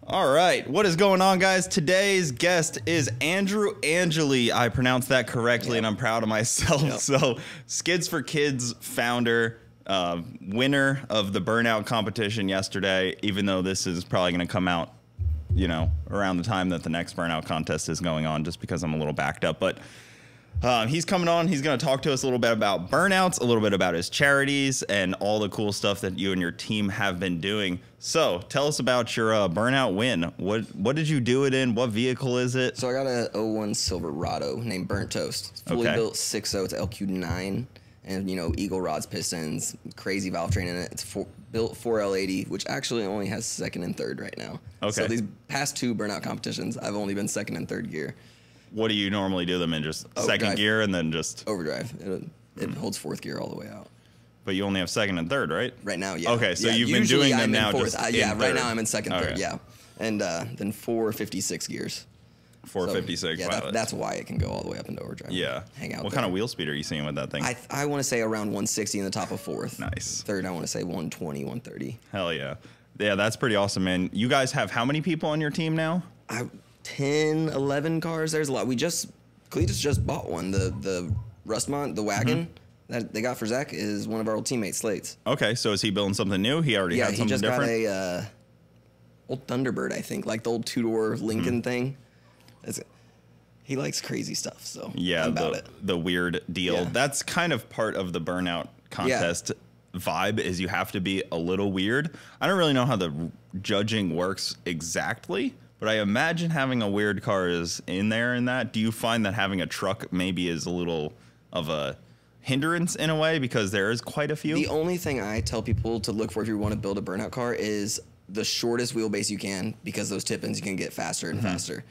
All right, what is going on, guys? Today's guest is Angeli. I pronounced that correctly, and I'm proud of myself. Yep. So, Skids for Kids founder, winner of the Burnout competition yesterday, even though this is probably going to come out, you know, around the time that the next Burnout contest is going on, just because I'm a little backed up. But he's coming on. He's going to talk to us a little bit about Burnouts, a little bit about his charities, and all the cool stuff that you and your team have been doing. So tell us about your Burnout win. What did you do it in? What vehicle is it? So I got a 01 Silverado named Burnt Toast. It's fully built 6.0. It's LQ9, and eagle rods, pistons, crazy valve train in it. It's built 4L80, which actually only has second and third right now. Okay. So these past two Burnout competitions, I've only been second and third gear. What do you normally do them in? Just second gear and then just overdrive. It holds fourth gear all the way out. But you only have second and third, right? Right now, yeah. Okay, so yeah, you've been doing them now fourth. just yeah, in right third. now I'm in second, Okay. third, yeah. And then 456 gears. 456. So, yeah, that's why it can go all the way up into overdrive. Yeah. Hang out. What kind of wheel speed are you seeing with that thing? I want to say around 160 in the top of fourth. Nice. Third, I want to say 120, 130. Hell yeah. Yeah, that's pretty awesome, man. You guys have how many people on your team now? 10, 11 cars. There's a lot. Cletus just bought one. The Rustmont, the wagon that they got for Zach is one of our old teammates, Slate's. Okay, so is he building something new? He already had something different? Yeah, he just got a old Thunderbird, I think, like the old two-door Lincoln thing. He likes crazy stuff, so yeah, I'm about it. The weird deal. Yeah. That's kind of part of the Burnout contest vibe, is you have to be a little weird. I don't really know how the judging works exactly, but I imagine having a weird car is in there in that. Do you find that having a truck maybe is a little of a hindrance in a way, because there is quite a few? The only thing I tell people to look for if you want to build a Burnout car is the shortest wheelbase you can, because those tip-ins you can get faster and faster.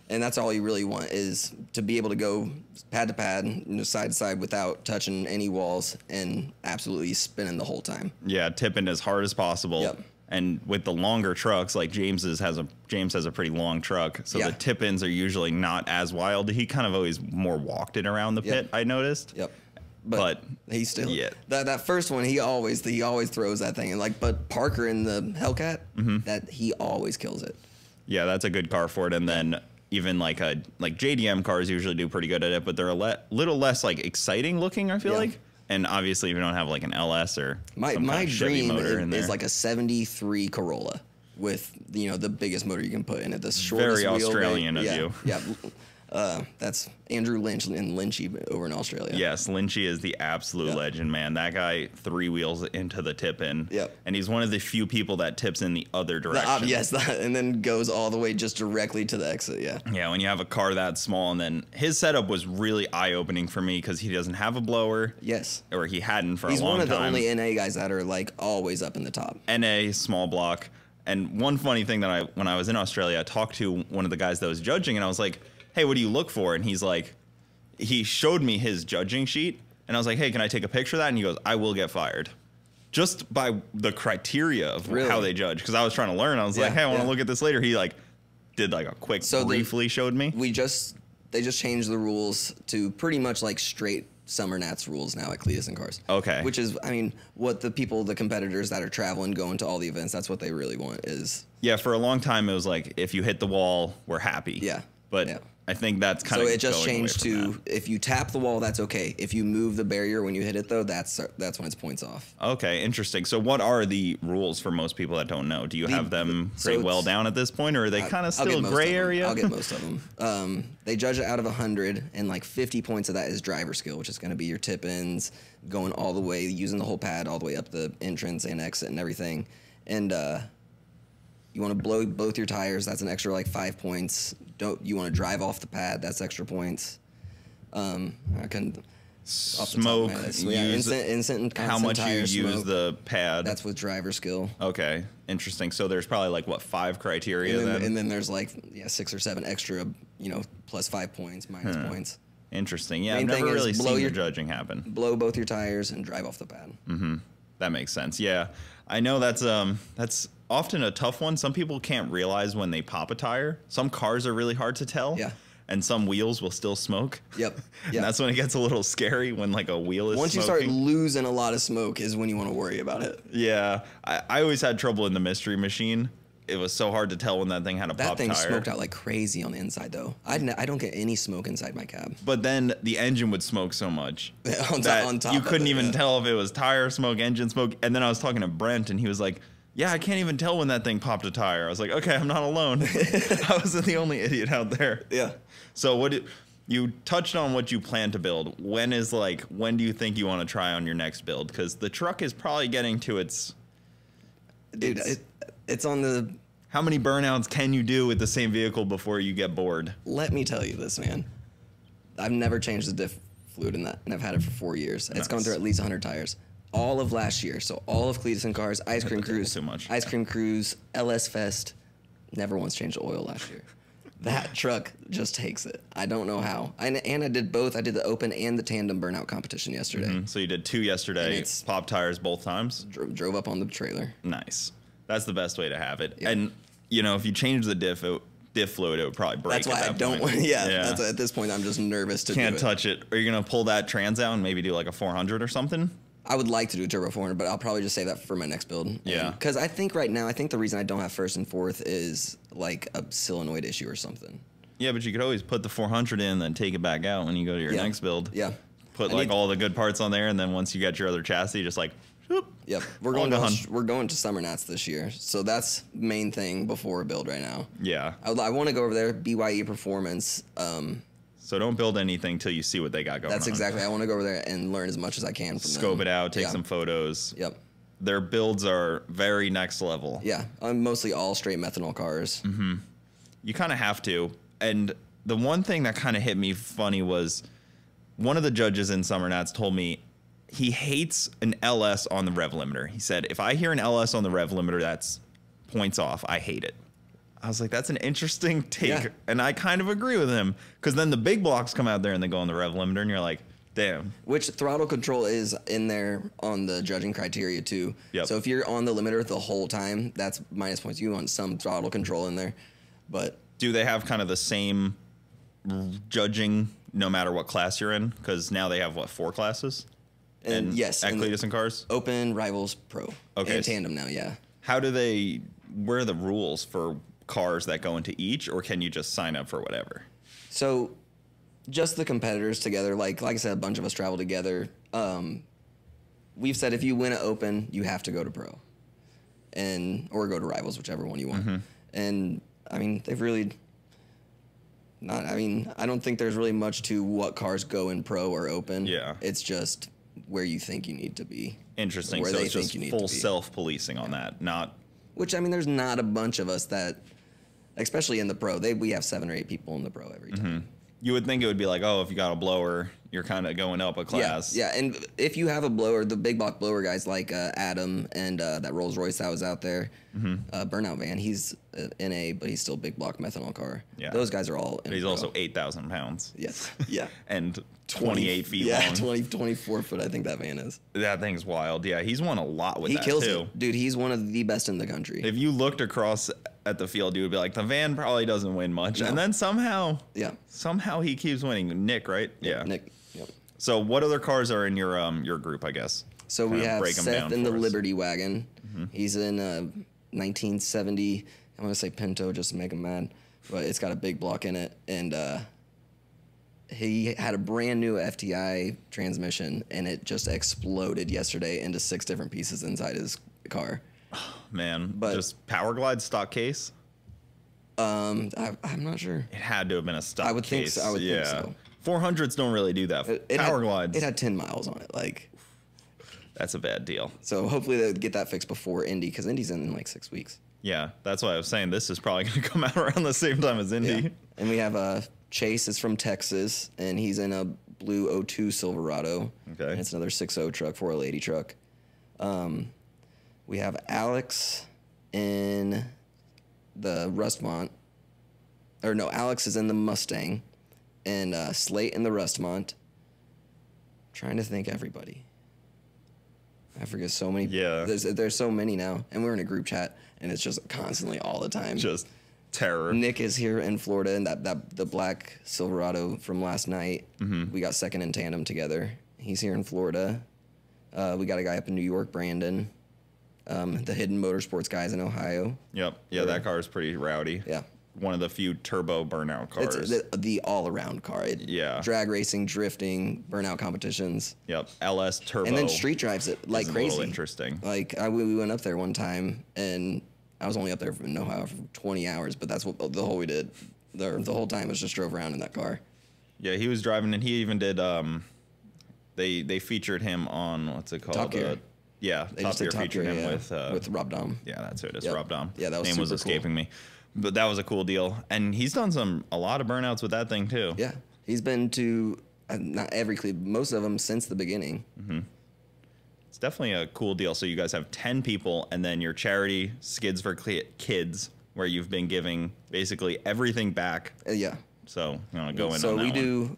And that's all you really want, is to be able to go pad to pad, side to side without touching any walls and absolutely spinning the whole time. Yeah, tipping as hard as possible. Yep. And with the longer trucks, like James has a pretty long truck, so the tip-ins are usually not as wild. He kind of always more walked it around the pit, I noticed. Yep. But he still that first one he always throws that thing, and but Parker in the Hellcat, that he always kills it. Yeah, that's a good car for it. And then even like JDM cars usually do pretty good at it, but they're a little less like exciting looking, I feel like. And obviously, if you don't have like an LS or some kind of Chevy motor in there. is like a 73 Corolla with the biggest motor you can put in it. The shortest very Australian of you. Yeah, that's Andrew Lynch and Lynchy over in Australia. Yes, Lynchy is the absolute legend, man. That guy three wheels into the tip in. Yep. And he's one of the few people that tips in the other direction. And then goes all the way just directly to the exit. Yeah. Yeah, when you have a car that small, and then his setup was really eye-opening for me, because he doesn't have a blower. Yes. Or he hadn't for a long time. He's one of the only NA guys that are like always up in the top. NA, small block. And one funny thing that when I was in Australia, I talked to one of the guys that was judging, and I was like, hey, what do you look for? And he's like, he showed me his judging sheet, and I was like, hey, can I take a picture of that? And he goes, I will get fired. Just by the criteria of how they judge. Because I was trying to learn. I was like, hey, I want to look at this later. He did a quick, briefly showed me. They just changed the rules to pretty much like straight Summer Nats rules now at Cletus and Cars. Okay. Which is, what the competitors that are traveling, going to all the events, that's what they really want is. Yeah, for a long time, it was like, if you hit the wall, we're happy. Yeah. But I think that's kind of so it just changed to, if you tap the wall, that's okay. If you move the barrier when you hit it, though, that's when it's points off. Okay, interesting. So what are the rules for most people that don't know? Do you have them pretty well down at this point, or are they kind of still gray area? I'll get most of them. They judge it out of 100, and like 50 points of that is driver skill, which is going to be your tip-ins, going all the way, using the whole pad all the way up the entrance and exit and everything. And you want to blow both your tires, that's an extra like 5 points. You want to drive off the pad, that's extra points. I couldn't smoke. Instant how much you use smoke, the pad. That's with driver skill. Okay, interesting. So there's probably like what, 5 criteria and then there's like 6 or 7 extra, plus 5 points, minus points. Interesting. Yeah, I've never really seen the judging happen. Blow both your tires and drive off the pad. That makes sense. Yeah, I know that's often a tough one. Some people can't realize when they pop a tire. Some cars are really hard to tell. Yeah. And some wheels will still smoke. Yep. And that's when it gets a little scary, when like a wheel is Once smoking. You start losing a lot of smoke is when you want to worry about it. Yeah. I always had trouble in the mystery machine. it was so hard to tell when that thing had a That pop thing tire. smoked out like crazy on the inside, though. I don't get any smoke inside my cab. But then the engine would smoke so much on top you of couldn't it, even yeah. tell if it was tire smoke, engine smoke. And then I was talking to Brent, and he was like, yeah, I can't even tell when that thing popped a tire. I was like, okay, I'm not alone. I wasn't the only idiot out there. Yeah. So you touched on what you plan to build. When do you think you want to try on your next build? Because the truck is probably getting to its... Dude, it's on the... How many burnouts can you do with the same vehicle before you get bored? Let me tell you this, man. I've never changed the diff fluid in that, and I've had it for 4 years. It's gone through at least 100 tires. All of last year, so all of Cletus and Cars, Ice Cream Cruise, too much. Ice Cream Cruise, LS Fest, never once changed the oil last year. That truck just takes it. I don't know how. And I did both. I did the open and the tandem burnout competition yesterday. So you did 2 yesterday, pop tires both times? Drove up on the trailer. Nice. That's the best way to have it. Yeah. And, if you change the diff fluid, it would probably break. That's why I don't want. Yeah. At this point, I'm just nervous to Can't do it. touch it. Are you gonna pull that trans out and maybe do like a 400 or something? I would like to do a turbo 400, but I'll probably just save that for my next build. Yeah. Because I think right now, the reason I don't have first and fourth is like a solenoid issue or something. Yeah, but you could always put the 400 in, then take it back out when you go to your next build. Yeah. Put all the good parts on there, and then once you get your other chassis, just like, whoop. Yep. We're going to Burnouts this year, so that's main thing before a build right now. Yeah. I want to go over there, BYE Performance. So don't build anything till you see what they got going on. That's exactly. I want to go over there and learn as much as I can from them. Scope it out, take some photos. Yep. Their builds are very next level. Yeah. I'm mostly all straight methanol cars. Mm-hmm. You kind of have to. And the one thing that kind of hit me funny was one of the judges in Burnouts told me he hates an LS on the rev limiter. He said, if I hear an LS on the rev limiter, that's points off. I hate it. I was like, that's an interesting take. Yeah. And I kind of agree with him, because then the big blocks come out there and they go on the rev limiter, and you're like, damn. Which throttle control is in there on the judging criteria too. Yep. So if you're on the limiter the whole time, that's minus points. You want some throttle control in there. But do they have kind of the same judging no matter what class you're in? Because now they have, 4 classes? And yes. At Cletus and Cars? Open, Rivals, Pro. Okay. And Tandem now, yeah. Where are the rules for cars that go into each, or can you just sign up for whatever? So just the competitors together, like I said, a bunch of us travel together. We've said if you win an Open, you have to go to Pro, or go to Rivals, whichever one you want. Mm-hmm. And I mean, they've really not. I mean, I don't think there's really much to what cars go in Pro or Open. Yeah. It's just where you think you need to be. Interesting. Where So they it's think just you need full to be. self-policing on that, not... Which, I mean, there's not a bunch of us that, especially in the Pro, we have 7 or 8 people in the Pro every time. Mm-hmm. You would think it would be like, oh, if you got a blower, you're kind of going up a class. Yeah, and if you have a blower, the big block blower guys like Adam and that Rolls Royce that was out there, Burnout van, he's but he's still big block methanol car. Yeah. Those guys are all in But he's Pro. also 8,000 pounds. Yes, yeah. And 28 feet long. 24 foot, I think that van is. That thing's wild. Yeah, he's won a lot with He that, kills too. it. Dude, he's one of the best in the country. If you looked across at the field, you would be like, the van probably doesn't win much. No. And then somehow Yeah. he keeps winning. Nick, right? Yeah. Nick, yep. So what other cars are in your group, I guess? So we Kinda have break 'em Seth down in the for us. Liberty wagon. He's in a 1970, I'm going to say Pinto just to make him mad, but it's got a big block in it. And he had a brand new FTI transmission, and it just exploded yesterday into 6 different pieces inside his car. Man, But- just Power Glide stock case? I'm not sure. It had to have been a stock I would think case. so. I would think so. 400s don't really do that. Power Glides, It had 10 miles on it. that's a bad deal. So hopefully they'll get that fixed before Indy, because Indy's in like 6 weeks. Yeah, that's why I was saying this is probably going to come out around the same time as Indy. Yeah. And we have Chase is from Texas, and he's in a blue 02 Silverado. Okay. And it's another 6.0 truck, 480 truck. We have Alex in the Rustmont. Or no, Alex is in the Mustang, and Slate in the Rustmont. Trying to think everybody. I forget so many. Yeah. There's so many now, and we're in a group chat, and it's just constantly all the time. Just terror. Nick is here in Florida, and the black Silverado from last night. We got second in tandem together. He's here in Florida. We got a guy up in New York, Brandon. the Hidden Motorsports guys in Ohio. Yep. Yeah, that car is pretty rowdy. Yeah. One of the few turbo burnout cars. It's the all-around car. Yeah. Drag racing, drifting, burnout competitions. Yep. LS turbo. And then street drives it like is crazy. A little interesting. Like we went up there one time, and I was only up there in Ohio for 20 hours, but that's what the whole we did. The whole time was just drove around in that car. Yeah, he was driving, and he even did. They featured him on what's it called? Top Gear. Yeah, Top Gear featured him with Rob Dom. Yeah, that's who it is. Yep. Rob Dom. Yeah, that was name was escaping me, but that was a cool deal. And he's done a lot of burnouts with that thing too. Yeah, he's been to not every clip, most of them since the beginning. Mm-hmm. It's definitely a cool deal. So you guys have 10 people, and then your charity Skids for Kids, where you've been giving basically everything back. Yeah. So you want to go in so on that we one. do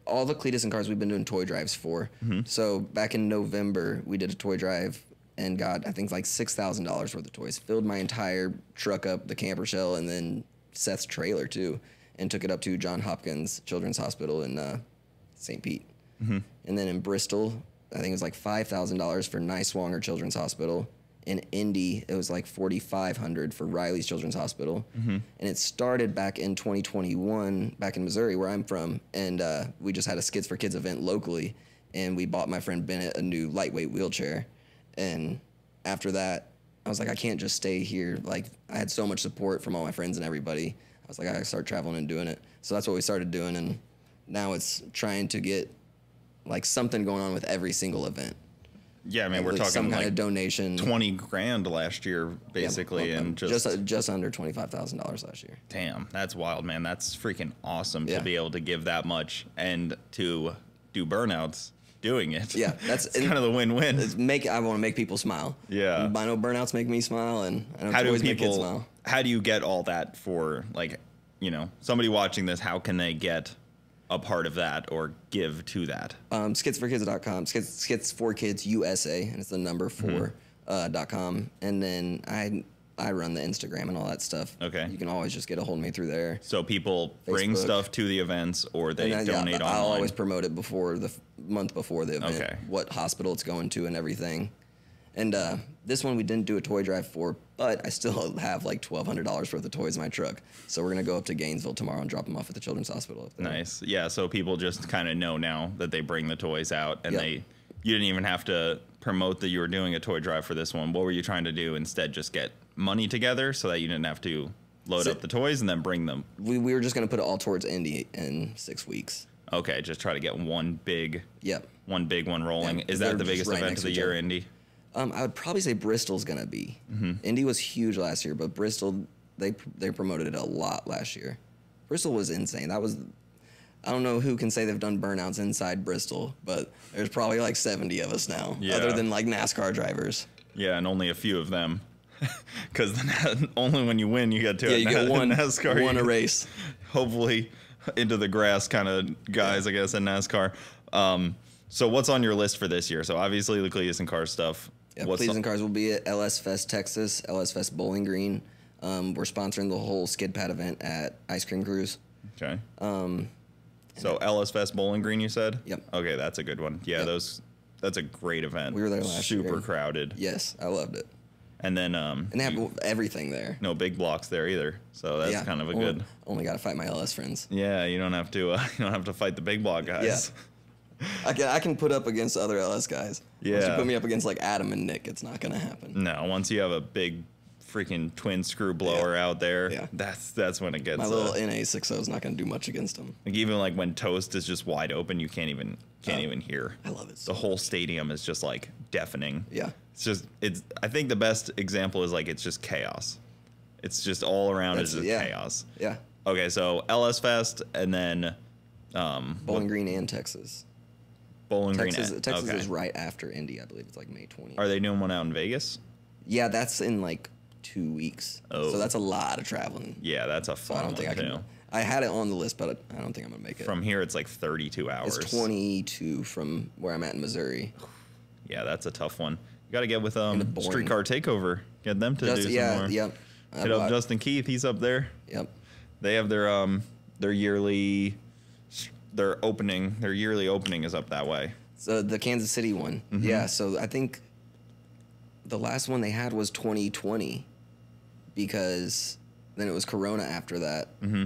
all the Cletus and cars we've been doing toy drives for. Mm-hmm. So back in November, we did a toy drive and got, I think, like $6,000 worth of toys. Filled my entire truck up, the camper shell, and then Seth's trailer too, and took it up to John Hopkins Children's Hospital in St. Pete. Mm-hmm. And then in Bristol, I think it was like $5,000 for Niswonger Children's Hospital. In Indy, it was like $4,500 for Riley's Children's Hospital. Mm-hmm. And it started back in 2021, back in Missouri, where I'm from. And we just had a Skids for Kids event locally. And we bought my friend Bennett a new lightweight wheelchair. And after that, I was like, I can't just stay here. Like, I had so much support from all my friends and everybody. I was like, I gotta start traveling and doing it. So that's what we started doing. And now it's trying to get like something going on with every single event. Yeah, I mean, we're like talking some like kind of donation. 20 grand last year, basically, and just under $25,000 last year. Damn, that's wild, man. That's freaking awesome Yeah. to be able to give that much and to do burnouts doing it. Yeah, it's kind of the win-win. I want to make people smile. Yeah, I know burnouts make me smile, and I know how do toys make kids people? smile. How do you get all that for somebody watching this? How can they get a part of that or give to that? Skidsforkids.com, Skids for Kids USA, and it's the number 4 .com. And then I run the Instagram and all that stuff. Okay. You can always just get a hold of me through there. So people bring Facebook. stuff to the events, or they donate online. I'll always promote it before the month before the event, Okay. what hospital it's going to and everything. And this one we didn't do a toy drive for, but I still have like $1,200 worth of toys in my truck. So we're going to go up to Gainesville tomorrow and drop them off at the Children's Hospital up there. Nice. Yeah, so people just kind of know now that they bring the toys out, and Yep. you didn't even have to promote that you were doing a toy drive for this one. What were you trying to do instead? Just get money together so that you didn't have to load up the toys and then bring them? We were just going to put it all towards Indy in 6 weeks. Okay, just try to get one big one rolling. Yeah, Is that they're the just biggest right event next of the to each year, other. Indy? I would probably say Bristol's going to be. Indy was huge last year, but Bristol, they promoted it a lot last year. Bristol was insane. I don't know who can say they've done burnouts inside Bristol, but there's probably like 70 of us now, Yeah. other than like NASCAR drivers. Yeah, and only a few of them. Because only when you win you get to You get one NASCAR. a race. Hopefully into the grass kind of guys, I guess, in NASCAR. So what's on your list for this year? So obviously the Cletus and Cars stuff. Yeah, Cletus and Cars will be at LS Fest Texas, LS Fest Bowling Green. We're sponsoring the whole skid pad event at Ice Cream Cruise. Okay. So LS Fest Bowling Green, you said? Yep. Okay, that's a good one. Yeah, Yep. that's a great event. We were there last year. Super crowded. Yes, I loved it. And then And they have everything there. no big blocks there either. So that's kind of a good. Only got to fight my LS friends. Yeah, you don't have to fight the big block guys. I can put up against other LS guys. Once Yeah. you put me up against like Adam and Nick, it's not gonna happen. No, once you have a big freaking twin screw blower out there, Yeah. that's when it gets. My little NA60 is not gonna do much against him. Like even like when Toast is just wide open, you can't even hear. I love it. The whole stadium is just like deafening. Yeah. I think the best example is like it's just chaos. It's just all around is just yeah. chaos. Yeah. Okay, so LS Fest and then Bowling Green and Texas. Bowling Texas Green. Texas Okay. is right after Indy, I believe. It's like May 20th. Are they doing one out in Vegas? Yeah, that's in like 2 weeks. Oh. So that's a lot of traveling. Yeah, that's a So fun I don't think one I can. too. I had it on the list, but I don't think I'm gonna make it. From here, it's like 32 hours. It's 22 from where I'm at in Missouri. Yeah, that's a tough one. You got to get with boring. Streetcar Takeover. Get them to do some more. Yep. Hit up Justin Keith. He's up there. Yep. They have their yearly yearly opening is up that way. So the Kansas City one. Mm-hmm. Yeah. So I think the last one they had was 2020 because then it was Corona after that. Mm-hmm.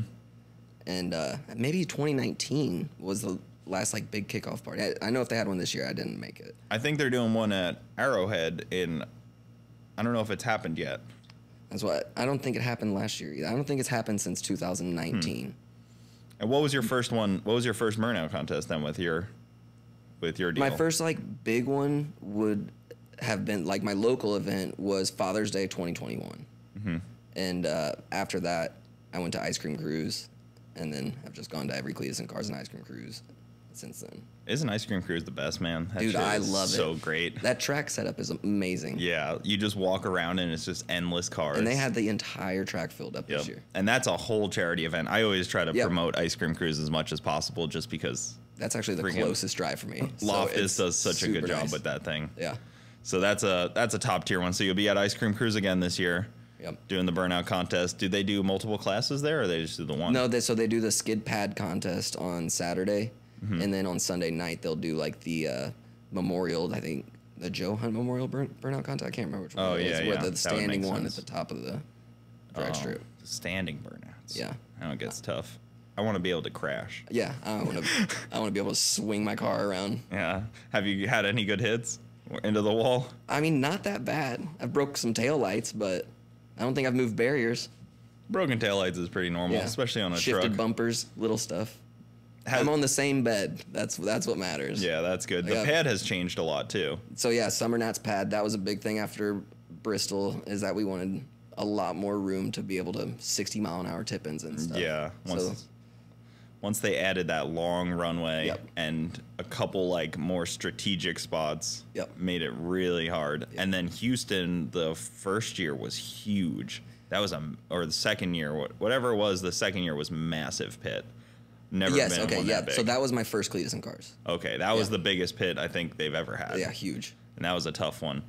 And maybe 2019 was the last like big kickoff party. I know if they had one this year, I didn't make it. I think they're doing one at Arrowhead I don't know if it's happened yet. That's what I don't think it happened last year either. I don't think it's happened since 2019. And what was your first one? What was your first burnout contest then with your deal? My first like big one would have been like my local event was Father's Day 2021. Mm-hmm. And after that, I went to Ice Cream Cruise, and then I've just gone to every Cletus and Cars and Ice Cream Cruise since then. Isn't Ice Cream Cruise the best, man? That Dude, I love it. So great. That track setup is amazing. Yeah, you just walk around and it's just endless cars. And they had the entire track filled up this year. And that's a whole charity event. I always try to promote Ice Cream Cruise as much as possible just because... That's actually the closest drive for me. Loftus does such a good job with that thing. Yeah. So that's a top tier one. So you'll be at Ice Cream Cruise again this year. Yep. Doing the burnout contest. Do they do multiple classes there, or they just do the one? No, so they do the skid pad contest on Saturday, and then on Sunday night they'll do like the memorial. I think the Joe Hunt Memorial burnout contest. I can't remember which one. Oh it yeah, is, yeah. Where the standing one at the top of the drag strip. Standing burnouts. Yeah. I know it gets tough. I want to be able to crash. Yeah, I want to be able to swing my car around. Yeah. Have you had any good hits into the wall? I mean, not that bad. I've broke some tail lights, but I don't think I've moved barriers. Broken taillights is pretty normal, especially on a truck. Shifted bumpers, little stuff. I'm on the same bed. That's what matters. Yeah, that's good. The pad has changed a lot too. So yeah, Summer Nats pad. That was a big thing after Bristol. Is that we wanted a lot more room to be able to 60-mile-an-hour tip-ins and stuff. Yeah. Once they added that long runway and a couple like more strategic spots, made it really hard. Yep. And then Houston, the first year was huge. That was or the second year, whatever it was, the second year was massive pit. Never been one that big. So that was my first Cletus and Cars. Okay, that was the biggest pit I think they've ever had. Yeah, huge. And that was a tough one.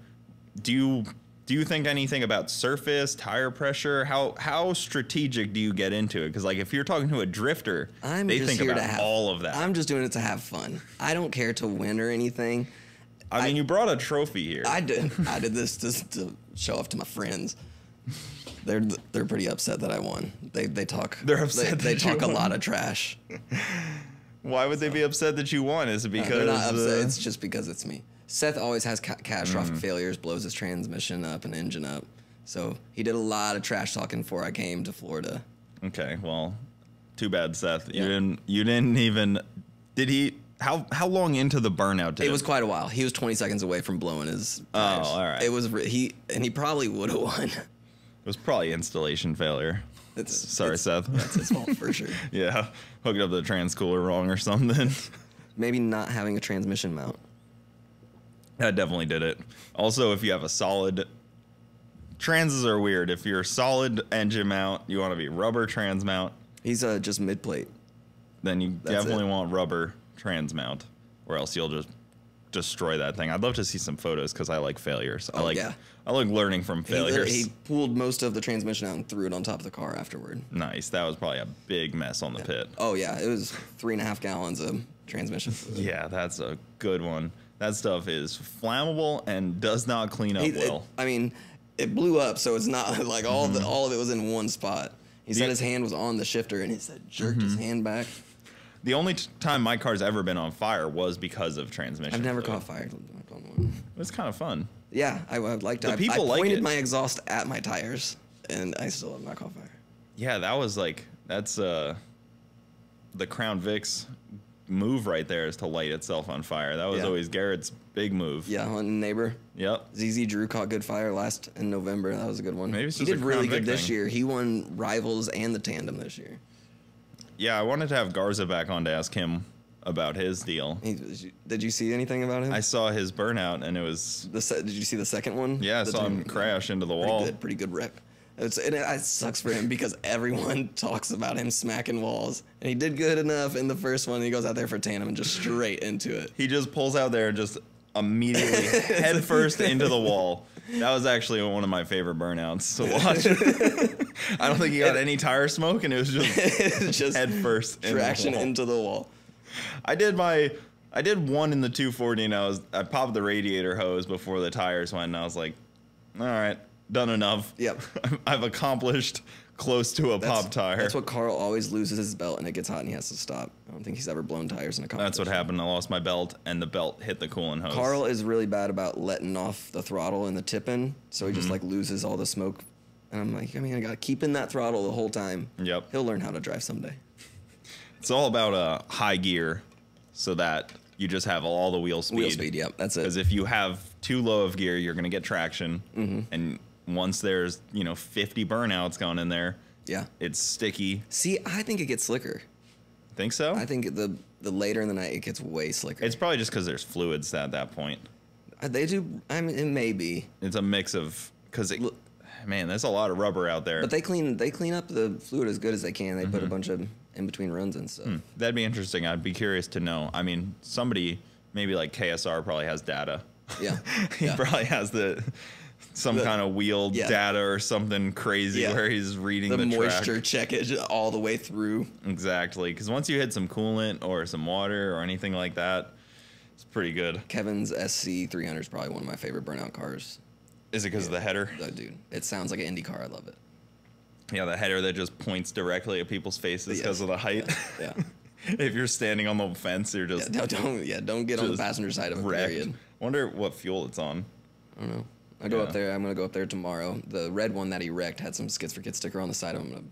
Do you think anything about surface, tire pressure? How strategic do you get into it? Because like if you're talking to a drifter, they think about all of that. I'm just doing it to have fun. I don't care to win or anything. I mean, you brought a trophy here. I did. I did this just to show off to my friends. They're pretty upset that I won. They talk. They're upset. They talk a lot of trash. Why would they be upset that you won? Is it because they're not upset? It's just because it's me. Seth always has catastrophic failures, blows his transmission up and engine up. So he did a lot of trash talking before I came to Florida. Okay, well, too bad, Seth. You didn't even. Did he? How long into the burnout did it was quite a while. He was 20 seconds away from blowing his tires. Oh, all right. It was he probably would have won. It was probably installation failure. Sorry, Seth. That's his fault for sure. Yeah, hooked up the trans cooler wrong or something. Maybe not having a transmission mount. That definitely did it. Also, if you have a solid... Transes are weird. If you're solid engine mount, you want to be rubber trans mount. He's just mid-plate. Then you definitely want rubber trans mount, or else you'll just destroy that thing. I'd love to see some photos because I like failures. I like learning from failures. He pulled most of the transmission out and threw it on top of the car afterward. Nice. That was probably a big mess on the pit. Oh, yeah. It was 3.5 gallons of transmission fluid. Yeah, that's a good one. That stuff is flammable and does not clean up well. It blew up, so it's not like all of it was in one spot. He said his hand was on the shifter, and he said jerked his hand back. The only time my car's ever been on fire was because of transmission. I've never caught fire on one. It was kind of fun. Yeah, I would like to. I pointed my exhaust at my tires, and I still have not caught fire. Yeah, that's the Crown Vic's move right there is to light itself on fire. That was always Garrett's big move. Yeah, hunting neighbor. Yep. ZZ Drew caught good fire last in November. That was a good one. Maybe he did really good this year. He won Rivals and the Tandem this year. Yeah, I wanted to have Garza back on to ask him about his deal. Did you see anything about him? I saw his burnout, and it was... Did you see the second one? Yeah, I saw him crash into the wall. Pretty good wreck. It sucks for him because everyone talks about him smacking walls. And he did good enough in the first one. And he goes out there for tandem and just straight into it. He just pulls out there and just immediately head first into the wall. That was actually one of my favorite burnouts to watch. I don't think he got any tire smoke, and it was just head first traction into the wall. I did one in the 240, and I popped the radiator hose before the tires went, and I was like, All right, done enough. Yep. I've accomplished close to a pop tire. That's what Carl always loses his belt and it gets hot and he has to stop. I don't think he's ever blown tires in a competition. That's what happened. I lost my belt and the belt hit the coolant hose. Carl is really bad about letting off the throttle and the tip-in, so he just like loses all the smoke. And I'm like, I gotta keep in that throttle the whole time. Yep. He'll learn how to drive someday. It's all about high gear so that you just have all the wheel speed. Wheel speed, yep, that's it. Because if you have too low of gear, you're going to get traction. And once there's, 50 burnouts going in there, Yeah. it's sticky. See, I think it gets slicker. Think so? I think the later in the night, it gets way slicker. It's probably just because there's fluids at that point. They do, it may be. It's a mix of, man, there's a lot of rubber out there. But they clean up the fluid as good as they can. They put a bunch of in-between runs and stuff. That'd be interesting. I'd be curious to know. I mean, somebody, maybe like KSR probably has data. Yeah. He probably has some kind of wheel data or something crazy where he's reading the moisture track. checkage all the way through. Exactly. Because once you hit some coolant or some water or anything like that, it's pretty good. Kevin's SC300 is probably one of my favorite burnout cars. Is it because of the header? Dude, it sounds like an Indy car. I love it. Yeah, the header that just points directly at people's faces because of the height. Yeah. If you're standing on the fence, you're just don't get on the passenger side of it. Period. Wonder what fuel it's on. I don't know. I go up there. I'm gonna go up there tomorrow. The red one that he wrecked had some Skids for Kids sticker on the side. I'm gonna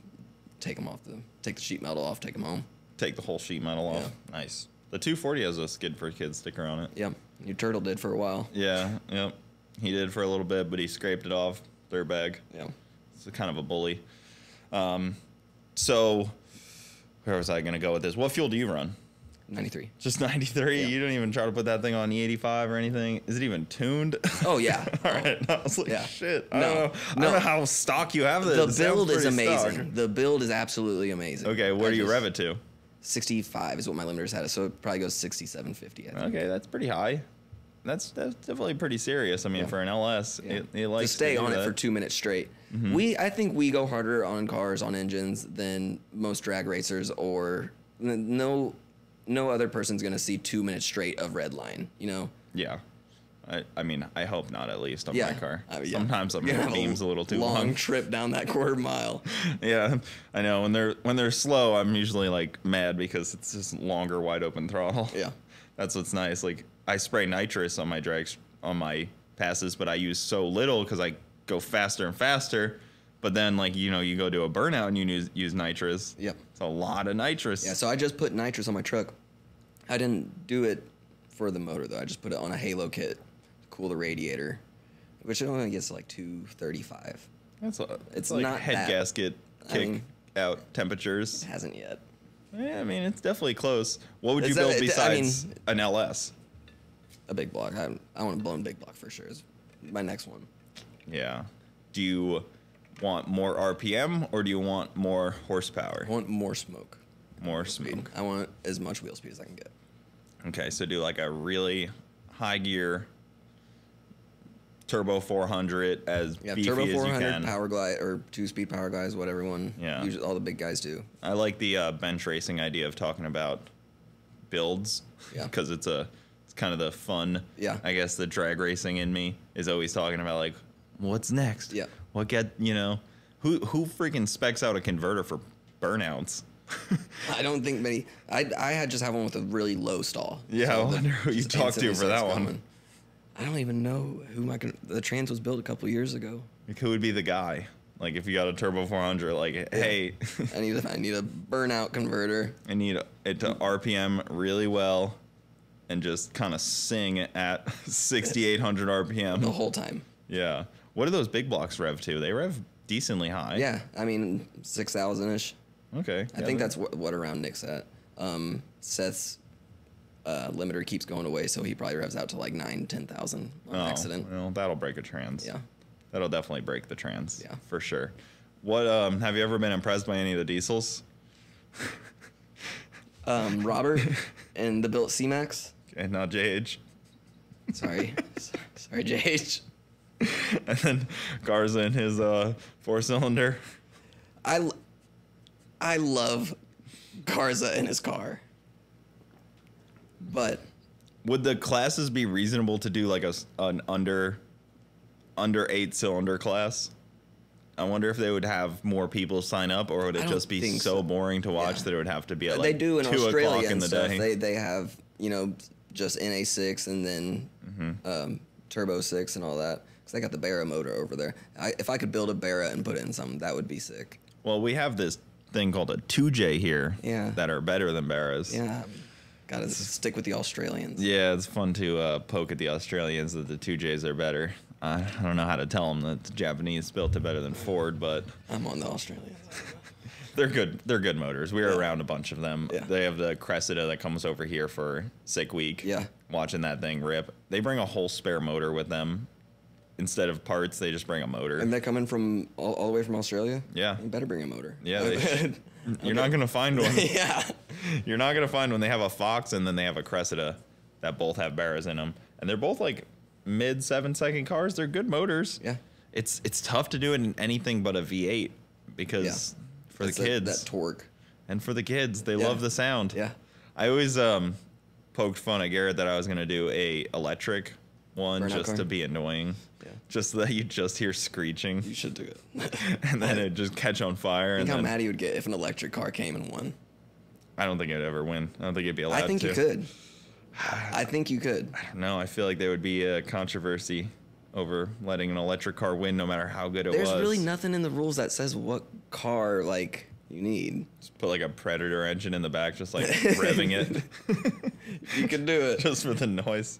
take the sheet metal off, take them home. Take the whole sheet metal off. Yeah. Nice. The 240 has a Skid for Kids sticker on it. Yep. Your Turtle did for a while. Yeah. Yep. He did for a little bit, but he scraped it off. Third bag. Yeah. It's kind of a bully. So where was I going to go with this? What fuel do you run? 93. Just 93? Yeah. You don't even try to put that thing on E85 or anything? Is it even tuned? Oh, yeah. All right. I was like, shit. I don't know how stock you have this. The build is amazing. Stock. The build is absolutely amazing. Okay, where do you rev it to? 65 is what my limiters had, so it probably goes 6750. I think. Okay, that's pretty high. That's definitely pretty serious. I mean, for an LS, it likes to stay on it for 2 minutes straight. I think we go harder on cars, on engines, than most drag racers, or no other person's gonna see 2 minutes straight of red line. Yeah. I mean, I hope not, at least on my car. Sometimes I'm beams a little too long. Long trip down that quarter mile. Yeah, I know. When they're slow, I'm usually like mad because it's just longer, wide open throttle. Yeah, that's what's nice. Like I spray nitrous on my drags on my passes, but I use so little because I go faster and faster. But then, like you go to a burnout and you use nitrous. Yep, it's a lot of nitrous. Yeah, so I just put nitrous on my truck. I didn't do it for the motor though. I just put it on a halo kit. Cool the radiator, which it only gets like 235. It's like not head gasket kick out temperatures. It hasn't yet. Yeah, I mean it's definitely close. What would you build besides an LS? A big block. I want a blown big block for sure. Is my next one. Yeah. Do you want more RPM or do you want more horsepower? I want more smoke. More smoke. I want as much wheel speed as I can get. Okay, so do like a really high gear turbo 400 as beefy turbo 400 as you can. Power glide or 2-speed power glides, what everyone. Yeah. Usually all the big guys do. I like the bench racing idea of talking about builds. Yeah. Because it's kind of the fun. Yeah. I guess the drag racing in me is always talking about like, what's next? Yeah. Who freaking specs out a converter for burnouts? I don't think many. I just have one with a really low stall. Yeah, so I wonder who you talked to for that one. I don't even know who the Trans was built a couple years ago. Like, who would be the guy? Like if you got a turbo 400, like hey, I need a burnout converter. I need it to RPM really well, and just kind of sing at 6,800 RPM the whole time. Yeah. What do those big blocks rev to? They rev decently high. Yeah, I mean 6,000-ish. Okay. I think that's what around Nick's at. Seth's limiter keeps going away, so he probably revs out to like 9,000-10,000 on accident. Well, that'll break a trans. Yeah. That'll definitely break the trans. Yeah. For sure. What have you ever been impressed by any of the diesels? Robert and the built C-Max. And not JH. Sorry, JH. And then Garza and his 4-cylinder. I love Garza in his car, but would the classes be reasonable to do like an under under 8-cylinder class. I wonder if they would have more people sign up, or would it just be so boring to watch that it would have to be at like they do in 2 Australia o'clock in and the stuff. day? They have, you know, just NA6 and then Turbo 6 and all that. Because they got the Barra motor over there. If I could build a Barra and put it in something, that would be sick. Well, we have this thing called a 2J here that are better than Barras. Yeah. Gotta stick with the Australians. Yeah, it's fun to poke at the Australians that the 2Js are better. I don't know how to tell them that the Japanese built it better than Ford, but I'm on the Australians. they're good. They're good motors. We were around a bunch of them. Yeah. They have the Cressida that comes over here for Sick Week. Yeah. Watching that thing rip. They bring a whole spare motor with them. Instead of parts, they just bring a motor. And they're coming from all the way from Australia? Yeah. You better bring a motor. Yeah, they should. You're not going to find one. Yeah. You're not going to find one. They have a Fox and then they have a Cressida that both have Barras in them. And they're both like mid 7-second cars. They're good motors. Yeah. It's tough to do it in anything but a V8 because for the kids. That torque. And for the kids, they love the sound. Yeah. I always poked fun at Garrett that I was going to do a electric one Burnout just car? to be annoying. Yeah. Just so that you just hear screeching. You should do it. And then it just catch on fire. Think and how then, mad he would get if an electric car came and won. I don't think it'd ever win. I don't think it'd be allowed to. I think you could. I think you could. I don't know. I feel like there would be a controversy over letting an electric car win no matter how good it was. There's really nothing in the rules that says what car, like, you need. Just put like a Predator engine in the back, just like revving it. You can do it. Just for the noise.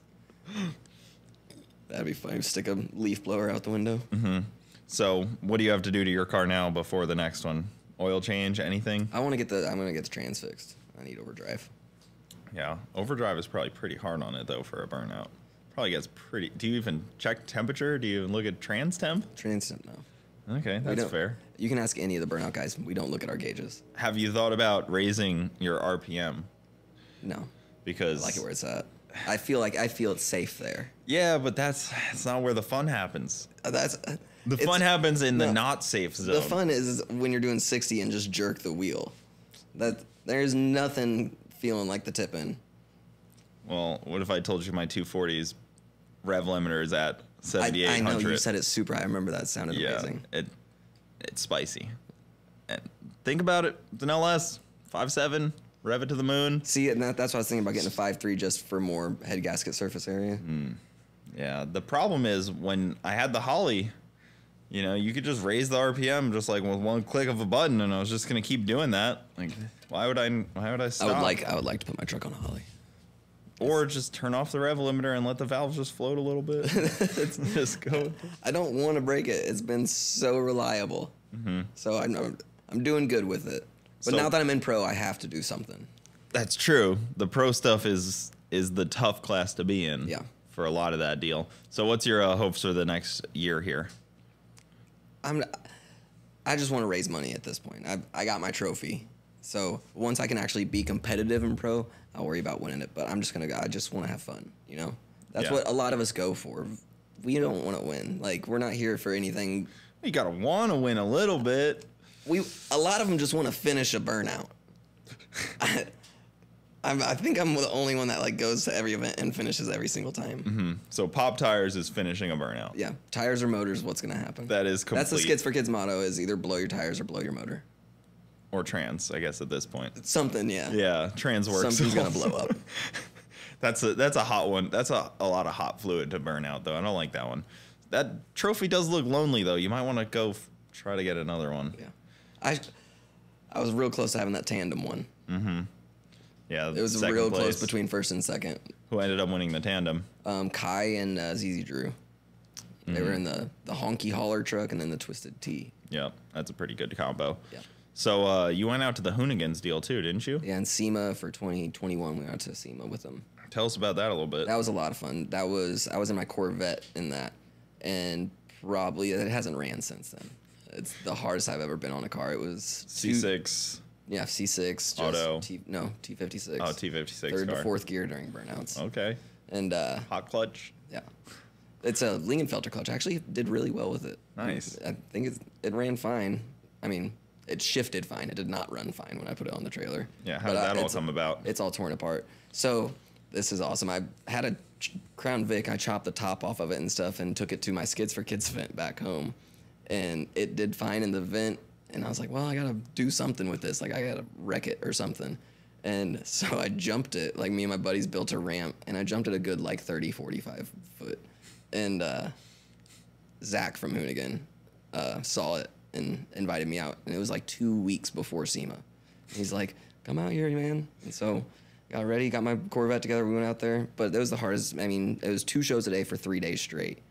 That'd be fun. Stick a leaf blower out the window. Mm-hmm. So what do you have to do to your car now before the next one? Oil change, anything? I'm gonna get the trans fixed. I need overdrive. Yeah, overdrive is probably pretty hard on it though for a burnout. Probably gets pretty. Do you even check temperature? Do you even look at trans temp? Trans temp, no. Okay, that's fair. You can ask any of the burnout guys. We don't look at our gauges. Have you thought about raising your RPM? No. Because I like it where it's at. I feel it's safe there. Yeah, but that's not where the fun happens. The fun happens in the not safe zone. The fun is when you're doing 60 and just jerk the wheel. There's nothing feeling like the tip in. Well, what if I told you my 240's rev limiter is at 7,800? I know you said it super high. I remember that sounded amazing. It's spicy. And think about it. It's an LS 5.7. Rev it to the moon. See, and that's what I was thinking about getting a 5.3 just for more head gasket surface area. Yeah, the problem is when I had the Holly, you know, you could just raise the RPM just like with one click of a button, and I was just gonna keep doing that. Like, why would I stop? I would like to put my truck on a Holly. Or just turn off the rev limiter and let the valves just float a little bit. Just go. I don't want to break it. It's been so reliable. So I'm doing good with it. But now that I'm in pro, I have to do something. That's true. The pro stuff is the tough class to be in. Yeah. For a lot of that deal. So what's your hopes for the next year here? I just want to raise money at this point. I got my trophy. So once I can actually be competitive in pro, I'll worry about winning it. But I just want to have fun, you know? That's what a lot of us go for. We don't want to win. Like, we're not here for anything. You got to want to win a little bit. A lot of them just want to finish a burnout. I think I'm the only one that like goes to every event and finishes every single time. So Pop Tires is finishing a burnout. Yeah, tires or motors, what's going to happen? That is complete. That's the Skids for Kids motto, is either blow your tires or blow your motor. Or trans, I guess, at this point. Something, yeah. Yeah, trans works. Something's going to blow up. That's a hot one. That's a lot of hot fluid to burn out, though. I don't like that one. That trophy does look lonely, though. You might want to go try to get another one. Yeah. I was real close to having that tandem one. Yeah, it was real close between first and second. Who ended up winning the tandem? Kai and ZZ Drew. They were in the honky hauler truck and then the Twisted T. Yeah, that's a pretty good combo. Yeah. So you went out to the Hoonigans deal too, didn't you? Yeah, and SEMA for 2021, we went out to SEMA with them. Tell us about that a little bit. That was a lot of fun. I was in my Corvette in that, and probably it hasn't ran since then. It's the hardest I've ever been on a car. It was C6. Yeah, C6. Auto. T56. Oh, T56 Third car. to fourth gear during burnouts. Okay. And hot clutch. Yeah, it's a Lingenfelter clutch. I actually did really well with it. Nice. I think it ran fine. I mean, it shifted fine. It did not run fine when I put it on the trailer. Yeah, how did that all come about? It's all torn apart. So this is awesome. I had a Crown Vic. I chopped the top off of it and stuff and took it to my Skids for Kids vent back home. And it did fine in the vent. And I was like, well, I got to do something with this. Like, I got to wreck it or something. And so I jumped it. Like, me and my buddies built a ramp. And I jumped it a good, like, 30, 45 foot. And Zach from Hoonigan saw it and invited me out. And it was, like, 2 weeks before SEMA. He's like, come out here, man. And so got ready, got my Corvette together. We went out there. But it was the hardest. I mean, it was 2 shows a day for 3 days straight.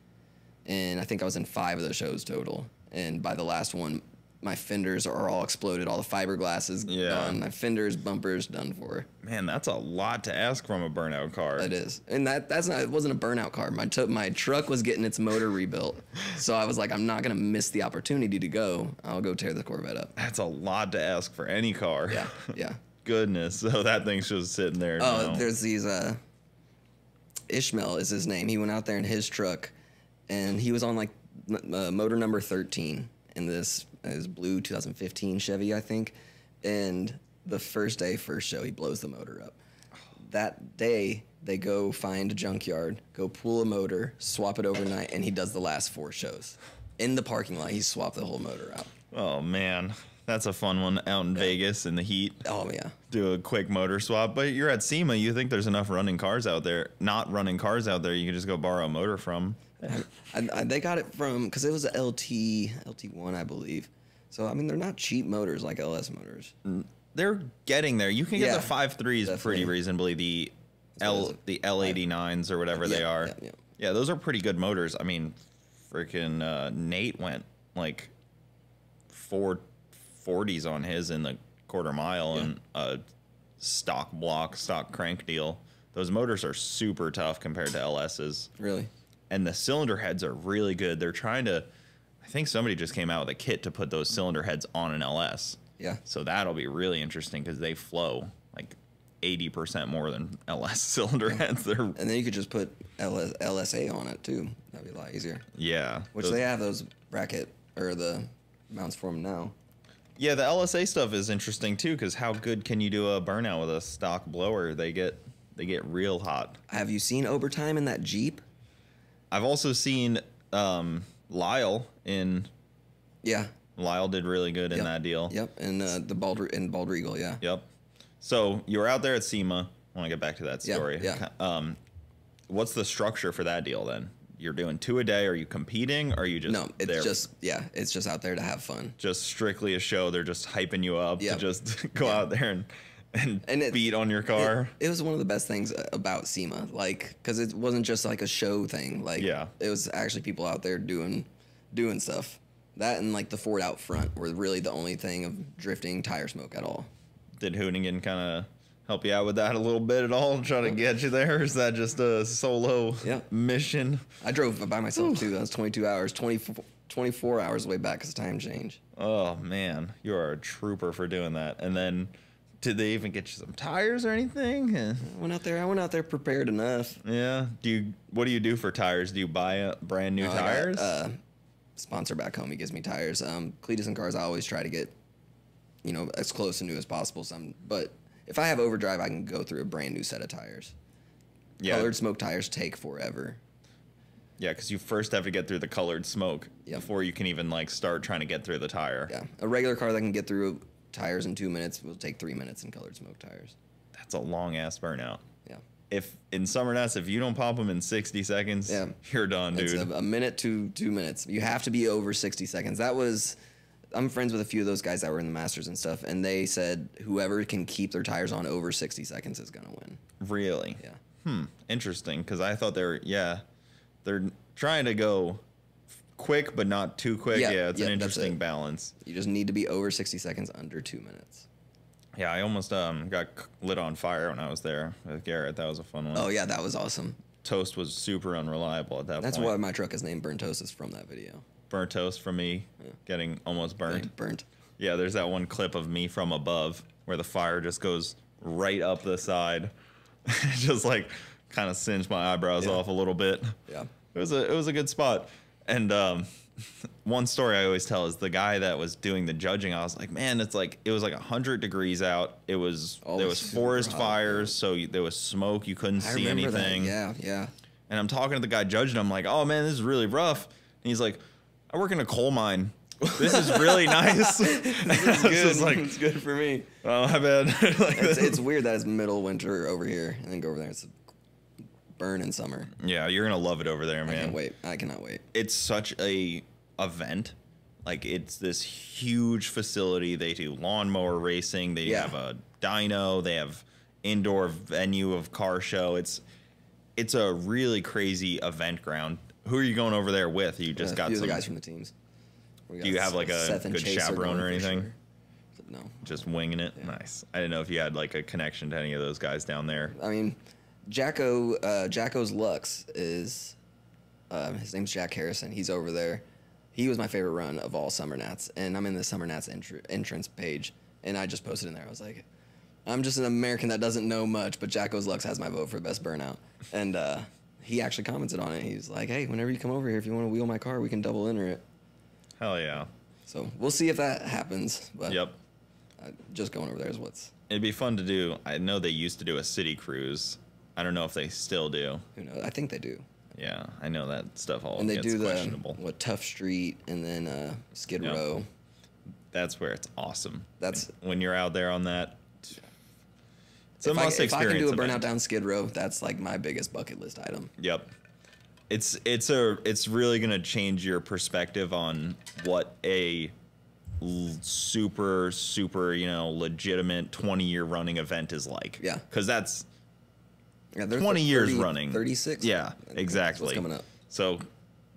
And I think I was in 5 of the shows total. And by the last one, my fenders are all exploded. All the fiberglass is gone. My fenders, bumpers, done for. Man, that's a lot to ask from a burnout car. It is. And that's not. It wasn't a burnout car. My truck was getting its motor rebuilt. So I was like, I'm not going to miss the opportunity to go. I'll go tear the Corvette up. That's a lot to ask for any car. Yeah, yeah. Goodness. So that thing's just sitting there. Oh, there's these, Ishmael is his name. He went out there in his truck, and he was on, like, motor number 13 in this his blue 2015 Chevy, I think. And the first show, he blows the motor up. That day, they go find a junkyard, go pull a motor, swap it overnight, and he does the last 4 shows. In the parking lot, he swapped the whole motor out. Oh, man. That's a fun one out in Vegas in the heat. Oh, yeah. Do a quick motor swap. But you're at SEMA. You think there's enough running cars out there. Not running cars out there. You can just go borrow a motor from. They got it from, because it was a LT1, I believe. So, I mean, they're not cheap motors like LS motors. They're getting there. You can get the 5.3s pretty reasonably. The L89s or whatever they are. Yeah, those are pretty good motors. I mean, freaking Nate went like 440s on his in the quarter mile and a stock crank deal. Those motors are super tough compared to LS's. Really? And the cylinder heads are really good. They're trying to, I think somebody just came out with a kit to put those cylinder heads on an LS. Yeah. So that'll be really interesting because they flow like 80% more than LS cylinder heads. And then you could just put LSA on it too. That'd be a lot easier. Yeah. Which they have those bracket or the mounts for them now. Yeah, the LSA stuff is interesting too because how good can you do a burnout with a stock blower? They get real hot. Have you seen overtime in that Jeep? I've also seen Lyle in. Yeah. Lyle did really good in that deal. Yep, and the Bald Regal, yeah. Yep. So you were out there at SEMA. I want to get back to that story. Yeah. What's the structure for that deal then? You're doing 2 a day. Are you competing? Or are you just no? It's there? It's just out there to have fun. Just strictly a show. They're just hyping you up to just go out there and beat on your car. It was one of the best things about SEMA, like, because it wasn't just like a show thing. Like, it was actually people out there doing stuff. That and like the Ford out front were really the only thing of drifting tire smoke at all. Did Hoonigan kind of help you out with that a little bit at all, trying to get you there? Or is that just a solo mission? I drove by myself too. That was 22 hours, 24 hours way back because time change. Oh man, you are a trooper for doing that. And then, did they even get you some tires or anything? I went out there prepared enough. Yeah. What do you do for tires? Do you buy brand new tires? Sponsor back home, he gives me tires. Cletus and Cars, I always try to get, as close and new as possible. But if I have overdrive, I can go through a brand new set of tires. Yeah. Colored smoke tires take forever. Yeah, because you first have to get through the colored smoke before you can even like start trying to get through the tire. Yeah, a regular car that can get through tires in 2 minutes will take 3 minutes in colored smoke tires. That's a long ass burnout. Yeah. If in Summer Nest, if you don't pop them in 60 seconds, you're done, dude. It's a minute to 2 minutes. You have to be over 60 seconds. I'm friends with a few of those guys that were in the Masters and stuff, and they said whoever can keep their tires on over 60 seconds is gonna win. Really? Yeah. Interesting, because I thought they're trying to go quick but not too quick. Yeah, it's an interesting balance. You just need to be over 60 seconds under 2 minutes. Yeah, I almost got lit on fire when I was there with Garrett. That was a fun one. Oh, yeah, that was awesome. Toast was super unreliable at that point. That's why my truck is named Burnt Toast, is from that video. Burnt toast from me getting almost burnt. Burnt. Yeah, there's that one clip of me from above where the fire just goes right up the side. Just like kind of singed my eyebrows off a little bit. Yeah. It was a good spot. And one story I always tell is the guy that was doing the judging. I was like, man, it was like 100 degrees out. There was forest fires, so there was smoke. You couldn't see anything. That. Yeah. And I'm talking to the guy judging. I'm like, oh man, this is really rough. And he's like, I work in a coal mine. This is really nice. This is good. It's good for me. Oh, my bad. It's weird that it's middle winter over here, and then go over there. It's burn in summer. Yeah, you're gonna love it over there, man. I can't wait. I cannot wait. It's such a event. Like, it's this huge facility. They do lawnmower racing. They have a dyno. They have indoor venue of car show. It's a really crazy event ground. Who are you going over there with? You just got some guys from the teams. Do you have like a good chaperone or anything? Sure. No. Just winging it? Yeah. Nice. I didn't know if you had like a connection to any of those guys down there. I mean, Jacko's Lux is, his name's Jack Harrison. He's over there. He was my favorite run of all Summer Nats, and I'm in the Summer Nats entrance page, and I just posted in there. I was like, I'm just an American that doesn't know much, but Jacko's Lux has my vote for best burnout. And he actually commented on it. He's like, hey, whenever you come over here, if you want to wheel my car, we can double enter it. Hell yeah. So we'll see if that happens. But yep. Just going over there is what's... It'd be fun to do. I know they used to do a city cruise. I don't know if they still do. Who knows? I think they do. Yeah, I know that stuff all and they gets do questionable. Tough Street and then Skid Row. That's where it's awesome. That's when you're out there on that. It's if I can do a burnout down Skid Row, that's like my biggest bucket list item. Yep. It's really gonna change your perspective on what a super legitimate 20-year running event is like. Yeah. Because that's 20 years running. 36. Yeah, exactly. What's coming up? So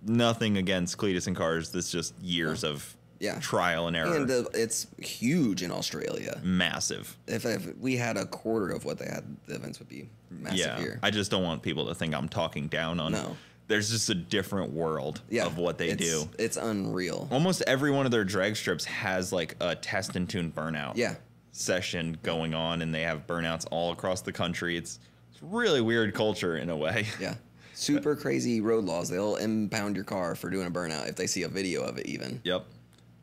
nothing against Cletus and Cars. This just years of trial and error. And it's huge in Australia. Massive. If we had a quarter of what they had, the events would be massive here. I just don't want people to think I'm talking down on. No. There's just a different world of what they do. It's unreal. Almost every one of their drag strips has like a test and tune burnout session going on, and they have burnouts all across the country. It's really weird culture in a way. Yeah. Super crazy road laws. They'll impound your car for doing a burnout if they see a video of it even. Yep.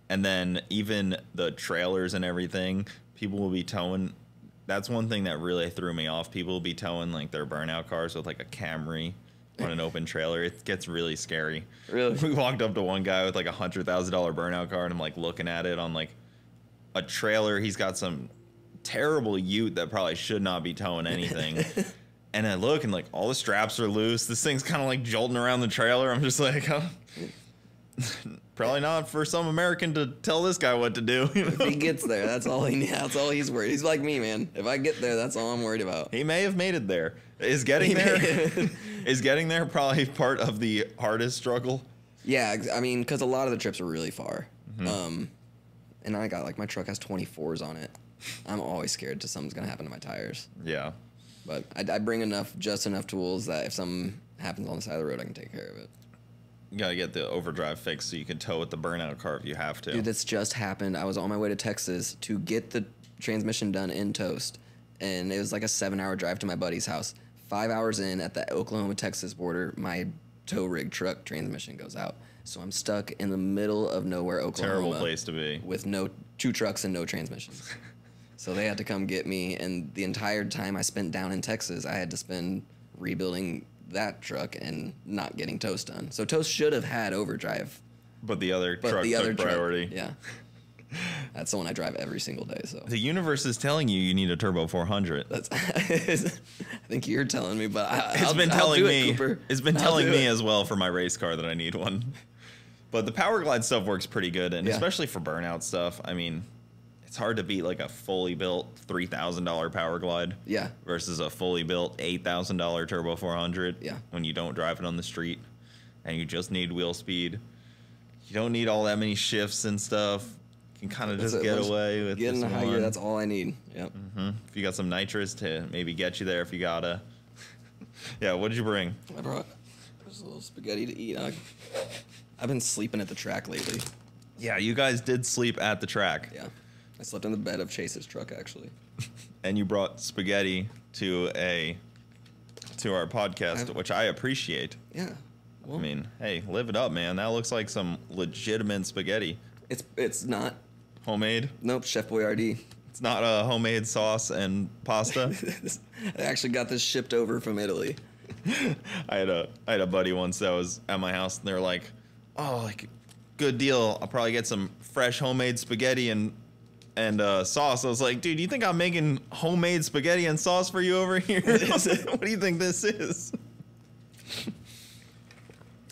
And then even the trailers and everything, people will be towing. That's one thing that really threw me off. People will be towing like their burnout cars with like a Camry on an open trailer. It gets really scary. Really? We walked up to one guy with like $100,000 burnout car, and I'm like looking at it on like a trailer. He's got some terrible ute that probably should not be towing anything. And I look, and like all the straps are loose. This thing's kind of like jolting around the trailer. I'm just like, probably not for some American to tell this guy what to do. You know? If he gets there, that's all he's worried. He's like me, man. If I get there, that's all I'm worried about. He may have made it there. Is getting there probably part of the hardest struggle? Yeah, I mean, because a lot of the trips are really far. Mm-hmm. And I got, like, my truck has 24s on it. I'm always scared something's going to happen to my tires. Yeah. But I bring just enough tools that if something happens on the side of the road, I can take care of it. You got to get the overdrive fixed so you can tow with the burnout car if you have to. Dude, this just happened. I was on my way to Texas to get the transmission done in toast. And it was like a 7-hour drive to my buddy's house. 5 hours in at the Oklahoma-Texas border, my tow rig truck transmission goes out. So I'm stuck in the middle of nowhere, Oklahoma. Terrible place to be. With 2 trucks and no transmissions. So they had to come get me. And the entire time I spent down in Texas, I had to spend rebuilding that truck and not getting toast done. So toast should have had overdrive. But the other truck took priority. Yeah. That's the one I drive every single day. So the universe is telling you need a turbo 400. I think you're telling me, but it's been telling me. It's been telling me as well for my race car that I need one. But the Power Glide stuff works pretty good, and especially for burnout stuff. I mean, it's hard to beat like a fully built $3,000 Power Glide. Yeah. Versus a fully built $8,000 turbo 400. Yeah. When you don't drive it on the street, and you just need wheel speed. You don't need all that many shifts and stuff. Can kind of just get away with getting a high gear. That's all I need. Yep. Mm-hmm. If you got some nitrous to maybe get you there, if you gotta. Yeah. What did you bring? I brought just a little spaghetti to eat. I've been sleeping at the track lately. Yeah, you guys did sleep at the track. Yeah, I slept in the bed of Chase's truck actually. And you brought spaghetti to our podcast, which I appreciate. Yeah. I mean, hey, live it up, man. That looks like some legitimate spaghetti. It's not. Homemade? Nope, Chef Boyardee. It's not a homemade sauce and pasta? I actually got this shipped over from Italy. I had a buddy once that was at my house, and they were like, oh, like, good deal. I'll probably get some fresh homemade spaghetti and sauce. I was like, dude, you think I'm making homemade spaghetti and sauce for you over here? What do you think this is?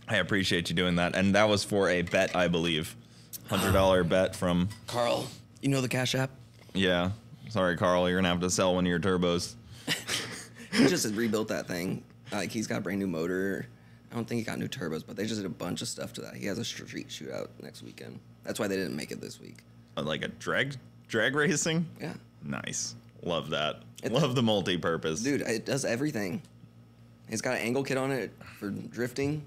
I appreciate you doing that. And that was for a bet, I believe. $100 bet from Carl. You know the Cash App? Yeah. Sorry, Carl. You're going to have to sell one of your turbos. He just rebuilt that thing. Like, he's got a brand new motor. I don't think he got new turbos, but they just did a bunch of stuff to that. He has a street shootout next weekend. That's why they didn't make it this week. Like a drag racing? Yeah. Nice. Love that. Love the multi-purpose. Dude, it does everything. It's got an angle kit on it for drifting.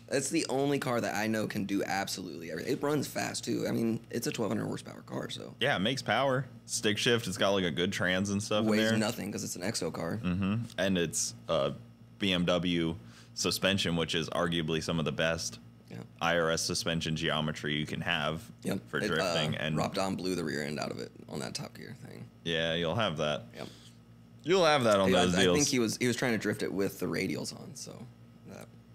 That's the only car that I know can do absolutely everything. It runs fast, too. I mean, it's a 1,200 horsepower car, so. Yeah, it makes power. Stick shift, it's got like a good trans and stuff in there. Weighs nothing because it's an EXO car. Mm-hmm. And it's BMW suspension, which is arguably some of the best IRS suspension geometry you can have for drifting. And Rob Don blew the rear end out of it on that Top Gear thing. Yeah, you'll have that. Yep. You'll have that on those deals. I think he was trying to drift it with the radials on, so.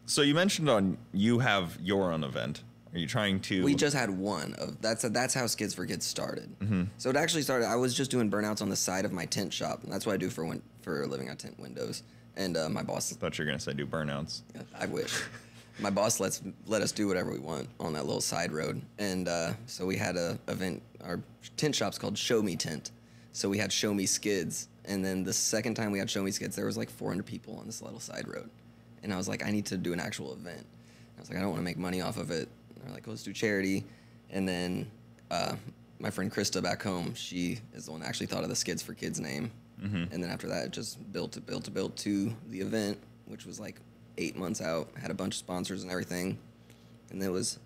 So you mentioned you have your own event. Are you trying to? We just had one of that's how Skids for Kids started. Mm-hmm. So it actually started. I was just doing burnouts on the side of my tent shop. And that's what I do for a living. I tint windows. And my boss. I thought you were gonna say do burnouts. Yeah, I wish. My boss let us do whatever we want on that little side road. And so we had a event. Our tent shop's called Show Me Tent. So we had Show Me Skids. And then the second time we had Show Me Skids, there was like 400 people on this little side road. And I was like, I need to do an actual event. I was like, I don't want to make money off of it. And they're like, let's do charity. And then my friend Krista back home, she is the one that actually thought of the Skids for Kids name. Mm-hmm. And then after that, it just built to the event, which was like 8 months out. Had a bunch of sponsors and everything. And it was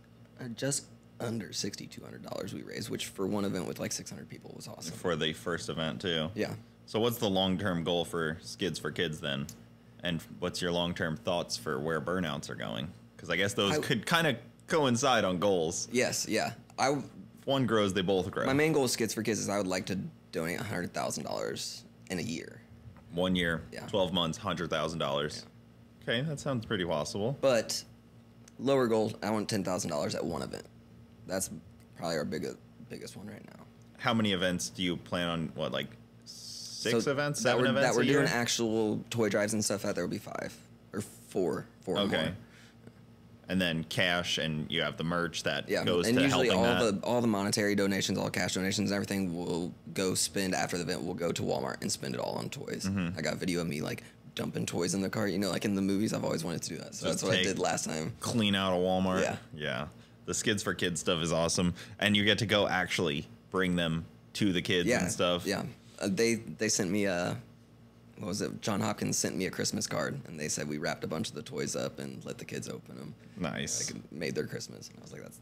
just under $6,200 we raised, which for one event with like 600 people was awesome. For the first event, too. Yeah. So what's the long-term goal for Skids for Kids then? And what's your long-term thoughts for where Burnouts are going? Because I guess those could kind of coincide on goals. Yes, yeah. If one grows, they both grow. My main goal with Skids for Kids is I would like to donate $100,000 in a year. 1 year, yeah. 12 months, $100,000. Yeah. Okay, that sounds pretty possible. But lower goal, I want $10,000 at one event. That's probably our biggest one right now. How many events do you plan on? What, like 6 events, 7 events that we're a year? doing actual toy drives and stuff at? There will be 5 or 4 okay. More. And then cash, and you have the merch that goes and to usually helping all the monetary donations, all cash donations, and everything will go spend after the event. We'll go to Walmart and spend it all on toys. Mm-hmm. I got video of me like dumping toys in the cart. You know, like in the movies, I've always wanted to do that. So that's what I did last time. Clean out a Walmart. Yeah. Yeah. The Skids for Kids stuff is awesome, and you get to go actually bring them to the kids and stuff. Yeah. They sent me what was it? John Hopkins sent me a Christmas card, and they said we wrapped a bunch of the toys up and let the kids open them. Nice. Like, made their Christmas. And I was like, that's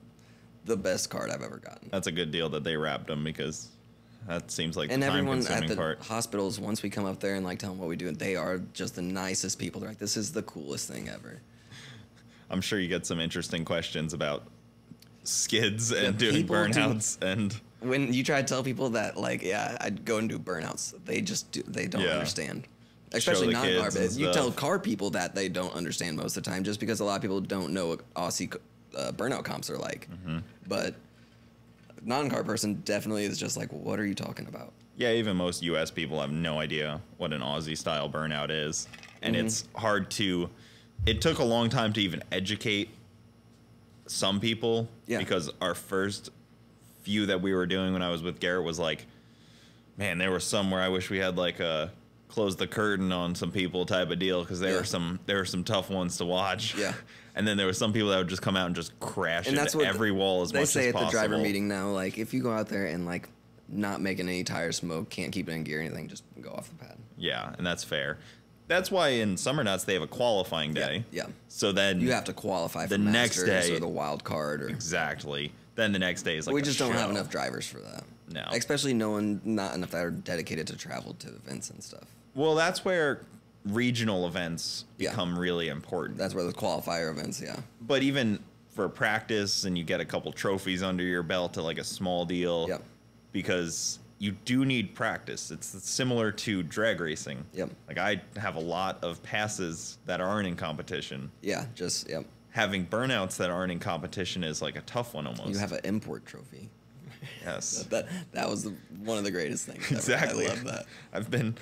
the best card I've ever gotten. That's a good deal that they wrapped them, because that seems like and the everyone time-consuming at the part. Hospitals, once we come up there and like tell them what we do, they are just the nicest people. They're like, this is the coolest thing ever. I'm sure you get some interesting questions about Skids and doing burnouts and. When you try to tell people that, like, yeah, I'd go and do burnouts, they don't understand. Especially non-car. You tell car people that, they don't understand most of the time, just because a lot of people don't know what Aussie burnout comps are like. Mm-hmm. But non-car person definitely is just like, what are you talking about? Yeah, even most U.S. people have no idea what an Aussie-style burnout is. And it's hard to... It took a long time to even educate some people, because our first few that we were doing when I was with Garrett was like, man, there were some where I wish we had like a close the curtain on some people type of deal, because there were some tough ones to watch. Yeah. And then there were some people that would just come out and just crash into every wall as much as possible. They say at the driver meeting now, like, if you go out there and like not making any tire smoke, can't keep it in gear or anything, just go off the pad. Yeah, and that's fair. That's why in Summer Nuts they have a qualifying day. Yeah. So then you have to qualify for the next day or the wild card. Or exactly. Then the next day is like we just don't have enough drivers for that. No. Especially not enough that are dedicated to travel to events and stuff. Well, that's where regional events become really important. That's where the qualifier events, But even for practice, and you get a couple trophies under your belt to like a small deal. Yep. Because you do need practice. It's similar to drag racing. Yep. Like I have a lot of passes that aren't in competition. Yeah, Having burnouts that aren't in competition is like a tough one almost. You have an import trophy. Yes. that was one of the greatest things ever. Exactly. I love that. I've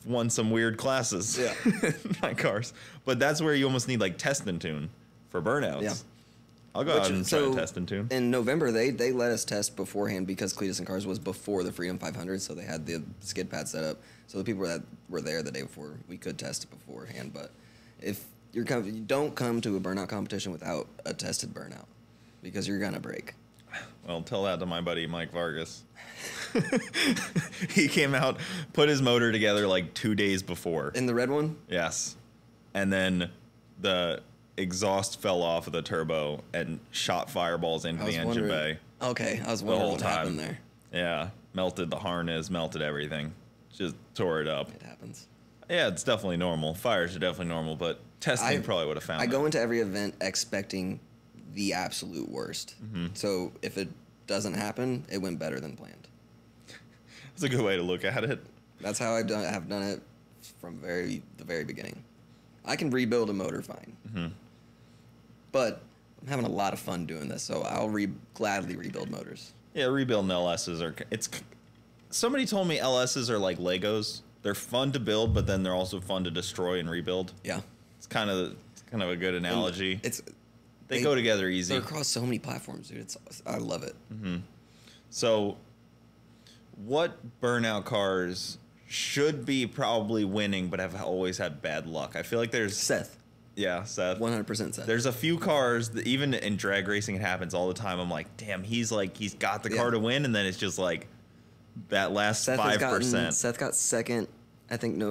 won some weird classes. Yeah. in my cars. But that's where you almost need like test and tune for burnouts. Yeah. I'll go out and try to test and tune. In November, they let us test beforehand because Cletus and Cars was before the Freedom 500, so they had the skid pad set up. So the people that were there the day before, we could test it beforehand. But if you don't come to a burnout competition without a tested burnout, because you're gonna break. Well, tell that to my buddy Mike Vargas. He came out, put his motor together like 2 days before. In the red one? Yes. And then the exhaust fell off of the turbo and shot fireballs into the engine bay. Okay, I was wondering what happened there. Yeah, melted the harness, melted everything. Just tore it up. It happens. Yeah, it's definitely normal. Fires are definitely normal, but testing probably would have found it. I go into every event expecting the absolute worst. So if it doesn't happen, it went better than planned. That's a good way to look at it. That's how I've done it from the very beginning. I can rebuild a motor fine. But I'm having a lot of fun doing this, so I'll gladly rebuild motors. Yeah, rebuilding LSs are... Somebody told me LSs are like Legos. They're fun to build, but then they're also fun to destroy and rebuild. Yeah. It's kind of a good analogy. They go together easy. They're across so many platforms, dude. I love it. So, what burnout cars should be probably winning, but have always had bad luck? I feel like there's... Seth. Yeah, Seth. 100% Seth. There's a few cars that even in drag racing it happens all the time. I'm like, damn, he's got the car to win, and then it's just like that last 5%. Seth got second, I think,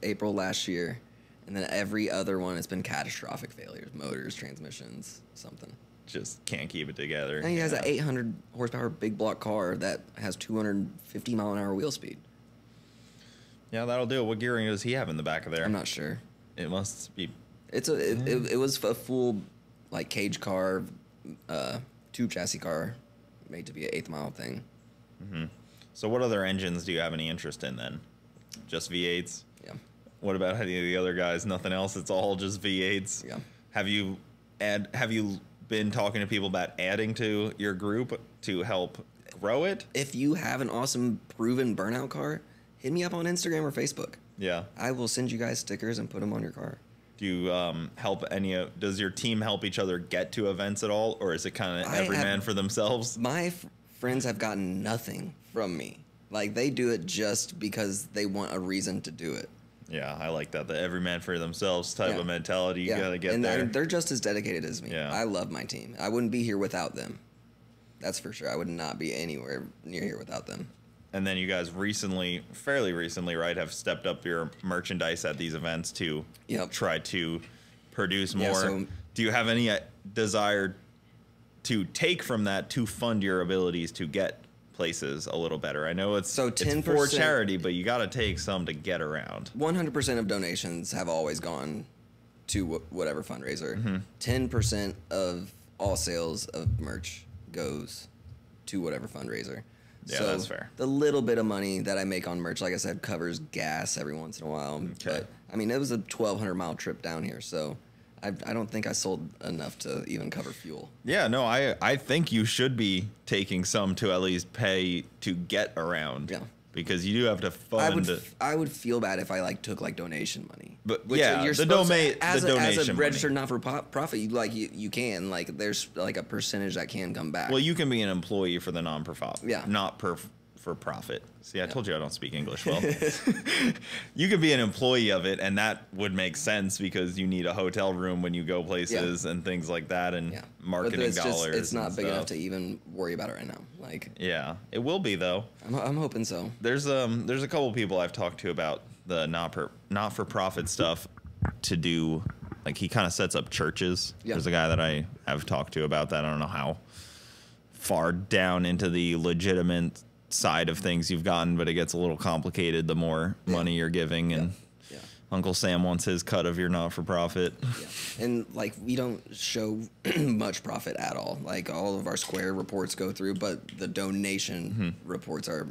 April last year, and then every other one has been catastrophic failures, motors, transmissions, something. Just can't keep it together. And he has an 800 horsepower big block car that has 250 mile an hour wheel speed. Yeah, that'll do it. What gearing does he have in the back of there? I'm not sure. It must be. It was a full like cage car, tube chassis car, made to be an 8th mile thing. So what other engines do you have any interest in then? Just V8s? Yeah. What about any of the other guys? Nothing else? It's all just V8s? Yeah. Have you been talking to people about adding to your group to help grow it? If you have an awesome proven burnout car, hit me up on Instagram or Facebook. Yeah. I will send you guys stickers and put them on your car. Do you does your team help each other get to events at all, or is it kind of every man for themselves? My friends have gotten nothing from me. Like, they do it just because they want a reason to do it. Yeah, I like that. The every man for themselves type of mentality. You got to get there. And they're just as dedicated as me. Yeah. I love my team. I wouldn't be here without them. That's for sure. I would not be anywhere near here without them. And then you guys fairly recently, right, have stepped up your merchandise at these events to try to produce more. So, do you have any desire to take from that to fund your abilities to get places a little better? I know it's 10% it's for charity, but you got to take some to get around. 100% of donations have always gone to whatever fundraiser. 10% of all sales of merch goes to whatever fundraiser. Yeah, so that's fair. The little bit of money that I make on merch, like I said, covers gas every once in a while. Okay. But, I mean, it was a 1,200 mile trip down here, so I don't think I sold enough to even cover fuel. Yeah, no, I think you should be taking some to at least pay to get around. Yeah. Because you do have to fund. I would feel bad if I took donation money. But you're the donation as a registered money. not-for-profit, you can there's a percentage that can come back. Well, you can be an employee for the non-profit. Yeah. Not for profit. See, I told you I don't speak English well. You could be an employee of it, and that would make sense because you need a hotel room when you go places and things like that, and marketing dollars. It's not big enough to even worry about it right now. Yeah, it will be though. I'm hoping so. There's a couple people I've talked to about the not-for-profit stuff to do. Like, he kind of sets up churches. Yeah. There's a guy that I have talked to about that. I don't know how far down into the legitimate side of things you've gotten, but it gets a little complicated the more money you're giving, and Uncle Sam wants his cut of your not-for-profit. Yeah. And like we don't show much profit at all. Like all of our square reports go through, but the donation reports are,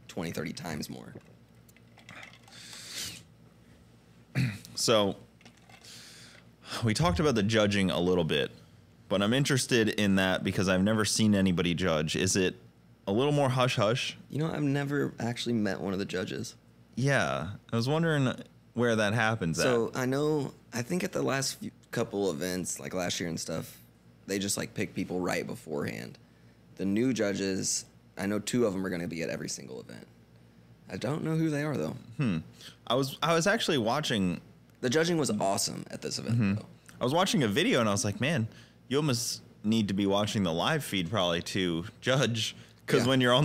20, 30 times more. So we talked about the judging a little bit, but I'm interested in that because I've never seen anybody judge. Is it a little more hush-hush? I've never actually met one of the judges. Yeah, I was wondering where that happens at. So I think at the last couple events, like last year and stuff, they just like pick people right beforehand. The new judges, I know 2 of them are going to be at every single event. I don't know who they are though. I was actually watching. The judging was awesome at this event though. I was watching a video and I was like, man, you almost need to be watching the live feed probably to judge. Because when you're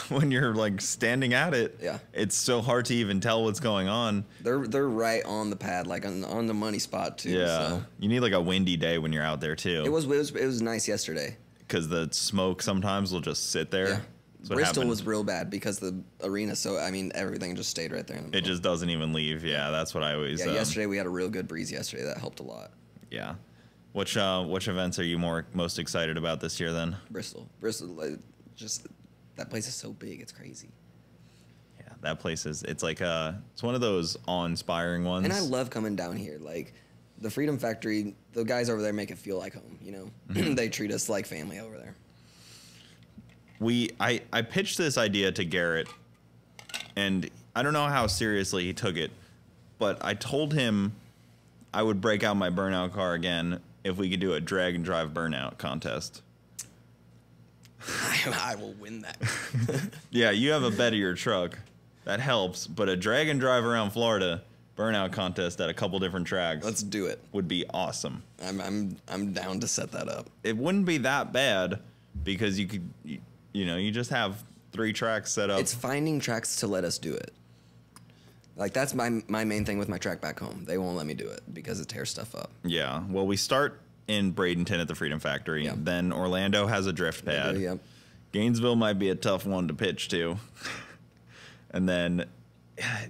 when you're like standing at it, it's so hard to even tell what's going on. They're right on the pad, like on the money spot too. Yeah, so. You need like a windy day when you're out there too. It was nice yesterday. Because the smoke sometimes will just sit there. Yeah. Bristol was real bad because the arena. So everything just stayed right there in the middle. It just doesn't even leave. Yeah, that's what I always. Yeah, yesterday we had a real good breeze. Yesterday that helped a lot. Yeah, which events are you most excited about this year then? Bristol. Just that place is so big, it's crazy. Yeah, that place it's like it's one of those awe-inspiring ones. And I love coming down here. Like the Freedom Factory, the guys over there make it feel like home. They treat us like family over there. I pitched this idea to Garrett, and I don't know how seriously he took it, but I told him I would break out my burnout car again if we could do a drag and drive burnout contest. I will win that. Yeah, you have a bet of your truck. That helps. But a drag and drive around Florida burnout contest at a couple different tracks. Let's do it. Would be awesome. I'm down to set that up. It wouldn't be that bad because you could, you just have 3 tracks set up. It's finding tracks to let us do it. Like that's my main thing with my track back home. They won't let me do it because it tears stuff up. Yeah. Well, we start in Bradenton at the Freedom Factory. Yep. Then Orlando has a drift pad. Yep. Gainesville might be a tough one to pitch to. And then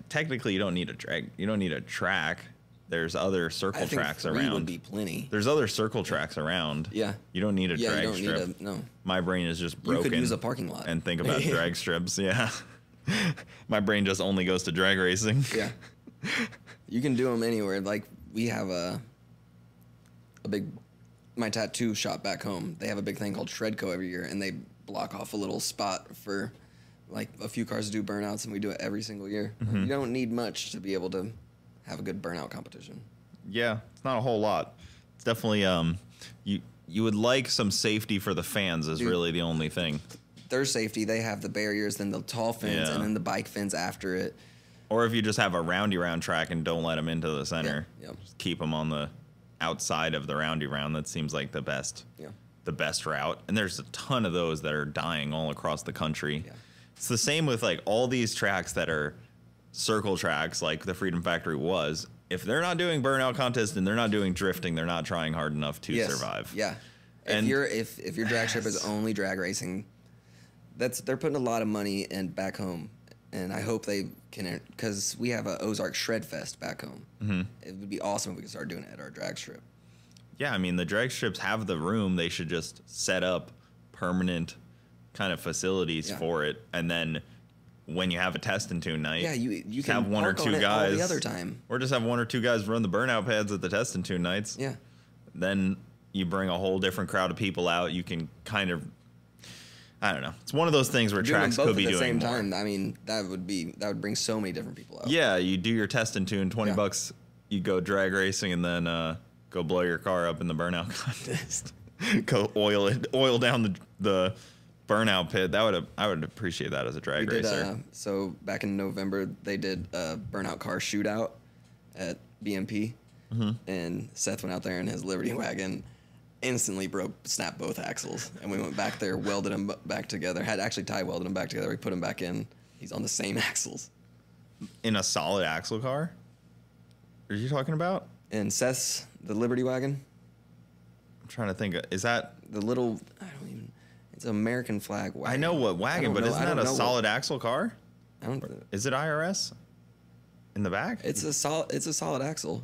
technically you don't need a drag. You don't need a track. There's other circle tracks around. Would be plenty. There's other circle tracks around. Yeah. You don't need a drag you don't strip. No. My brain is just broken. You could use a parking lot. And think about drag strips. Yeah. My brain just only goes to drag racing. Yeah. You can do them anywhere. Like we have my tattoo shop back home. They have a big thing called Shredco every year, and they block off a little spot for like a few cars to do burnouts, and we do it every single year. You don't need much to be able to have a good burnout competition. Yeah, it's not a whole lot. It's definitely you would like some safety for the fans is really the only thing. Their safety, they have the barriers, then the tall fins, and then the bike fins after it. Or if you just have a roundy round track and don't let them into the center, just keep them on the outside of the roundy round. That seems like the best route. And there's a ton of those that are dying all across the country. Yeah. It's the same with like all these tracks that are circle tracks like the Freedom Factory was. If they're not doing burnout contests and they're not doing drifting, they're not trying hard enough to survive. Yeah. And if your drag strip is only drag racing, they're putting a lot of money in back home, and I hope they can, because we have a Ozark Shred Fest back home. It would be awesome if we could start doing it at our drag strip. Yeah, I mean the drag strips have the room. They should just set up permanent kind of facilities for it, and then when you have a test and tune night, you can have one or two guys all the other time, or just have 1 or 2 guys run the burnout pads at the test and tune nights. Yeah, then you bring a whole different crowd of people out. You can kind of, I don't know. It's one of those things where tracks could be doing at the same more. time. I mean, that would bring so many different people out. Yeah, you do your test and tune, $20. You go drag racing and then go blow your car up in the burnout contest. Go oil down the burnout pit. I would appreciate that as a drag racer. So back in November, they did a burnout car shootout at BMP, and Seth went out there in his Liberty wagon, instantly snapped both axles, and we went back there, welded them back together. Had actually tie welded them back together. We put him back in. He's on the same axles. In a solid axle car? Are you talking about? And Seth's the Liberty wagon. I'm trying to think. Is that the little? It's an American flag wagon. I know what wagon, but isn't that a solid axle car? I don't. Is it IRS? In the back? It's a solid axle.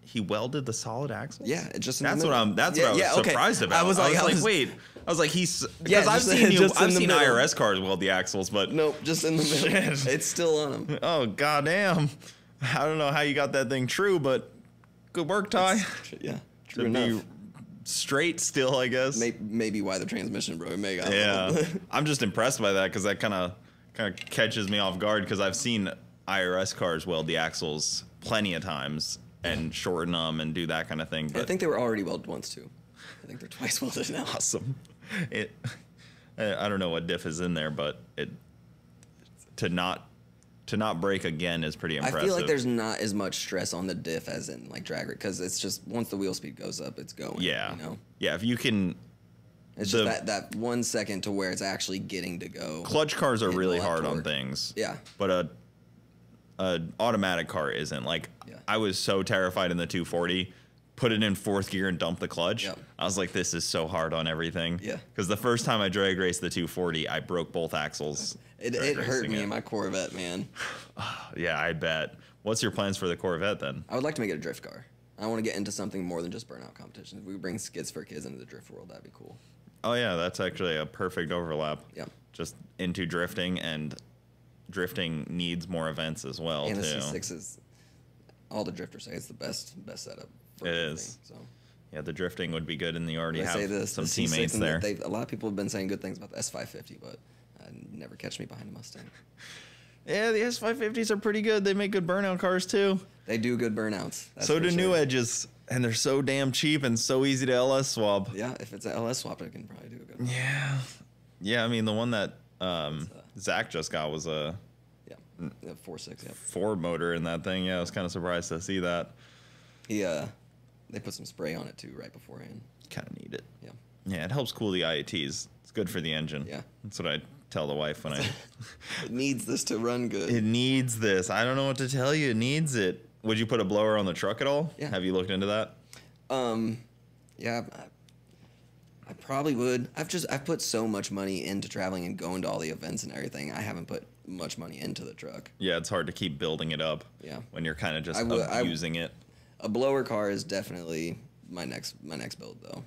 He welded the solid axle? Yeah, it just that's what I was surprised about. I was like, wait. I was like, because I've seen IRS cars weld the axles, but nope, just in the middle. It's still on them. Oh goddamn! I don't know how you got that thing true, but good work, Ty. Yeah, true enough. Be straight still, I guess. Maybe why the transmission broke. Yeah, I'm just impressed by that because that kind of catches me off guard because I've seen IRS cars weld the axles plenty of times and shorten them and do that kind of thing. But I think they were already welded once too. I think they're twice welded now. Awesome. I don't know what diff is in there, but to not break again is pretty impressive. I feel like there's not as much stress on the diff as in like drag race because it's just once the wheel speed goes up, it's going. Yeah. You know? Yeah. If you can. It's just that 1 second to where it's actually getting to go. Clutch cars are really hard on things. Yeah. But a automatic car isn't. Like I was so terrified in the 240. Put it in fourth gear and dump the clutch. Yep. I was like, this is so hard on everything. Yeah. Because the first time I drag raced the 240, I broke both axles. It hurt me in my Corvette, man. Yeah, I bet. What's your plans for the Corvette then? I would like to make it a drift car. I want to get into something more than just burnout competitions. If we bring Skids for Kids into the drift world, that'd be cool. Oh, yeah, that's actually a perfect overlap. Yeah. Just into drifting, and drifting needs more events as well, and too. the C6 is, all the drifters say it's the best setup. It is. So. Yeah, the drifting would be good, and you already have some teammates there. A lot of people have been saying good things about the S550, but never catch me behind a Mustang. Yeah, the S550s are pretty good. They make good burnout cars, too. They do good burnouts. So do new edges, and they're so damn cheap and so easy to LS swap. Yeah, if it's an LS swap, it can probably do a good one. Yeah. Yeah, I mean, the one that Zach just got was a 4.6, yeah. Ford motor in that thing. Yeah, I was kind of surprised to see that. They put some spray on it, too, right beforehand. Kind of need it. Yeah. Yeah, it helps cool the IATs. It's good for the engine. Yeah. That's what I tell the wife when I... It needs this to run good. It needs this. I don't know what to tell you. It needs it. Would you put a blower on the truck at all? Yeah. Have you looked into that? Yeah, I probably would. I've put so much money into traveling and going to all the events and everything. I haven't put much money into the truck. Yeah, it's hard to keep building it up. Yeah. When you're kind of just using it. A blower car is definitely my next build, though.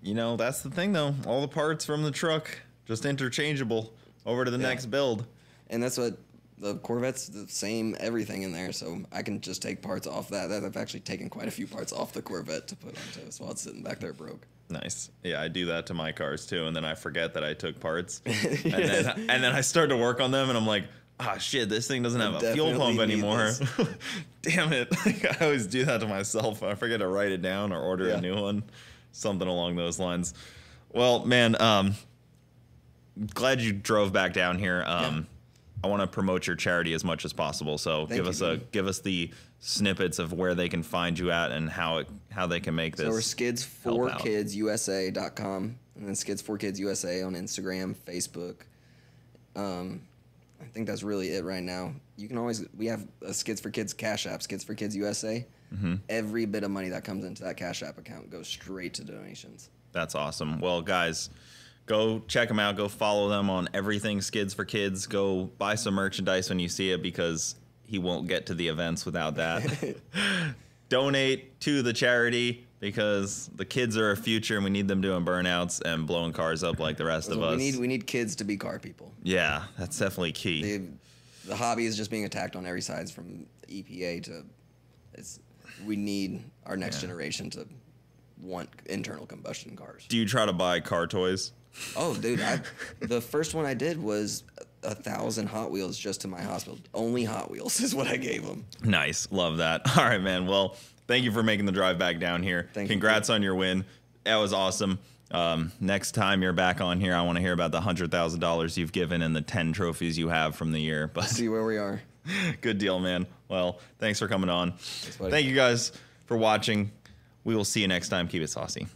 You know, that's the thing, though. All the parts from the truck, just interchangeable over to the next build. And that's what the Corvette's the same everything in there, so I can just take parts off that. I've actually taken quite a few parts off the Corvette to put onto it while it's sitting back there broke. Nice. Yeah, I do that to my cars, too, and then I forget that I took parts. and then I start to work on them, and I'm like, ah, shit, this thing doesn't have a fuel pump anymore. Damn it. I always do that to myself. I forget to write it down or order a new one. Something along those lines. Well, man, glad you drove back down here. I want to promote your charity as much as possible. So give us the snippets of where they can find you at and how they can make this. So we're skids4kidsusa.com and then skids4kidsusa on Instagram, Facebook. I think that's really it right now. We have a Skids for Kids Cash App, Skids for Kids USA. Mm-hmm. Every bit of money that comes into that Cash App account goes straight to donations. That's awesome. Well, guys, go check them out. Go follow them on everything Skids for Kids. Go buy some merchandise when you see it because he won't get to the events without that. Donate to the charity because the kids are our future and we need them doing burnouts and blowing cars up like the rest of us. We need kids to be car people. Yeah, that's definitely key. The hobby is just being attacked on every side from EPA to... we need our next generation to want internal combustion cars. Do you try to buy car toys? Oh, dude, the first one I did was 1,000 Hot Wheels just to my hospital. Only Hot Wheels is what I gave them. Nice. Love that. All right, man. Well, thank you for making the drive back down here. Congrats on your win. That was awesome. Next time you're back on here, I want to hear about the $100,000 you've given and the 10 trophies you have from the year. But see where we are. Good deal, man. Well, thanks for coming on. Thank you guys for watching. We will see you next time. Keep it saucy.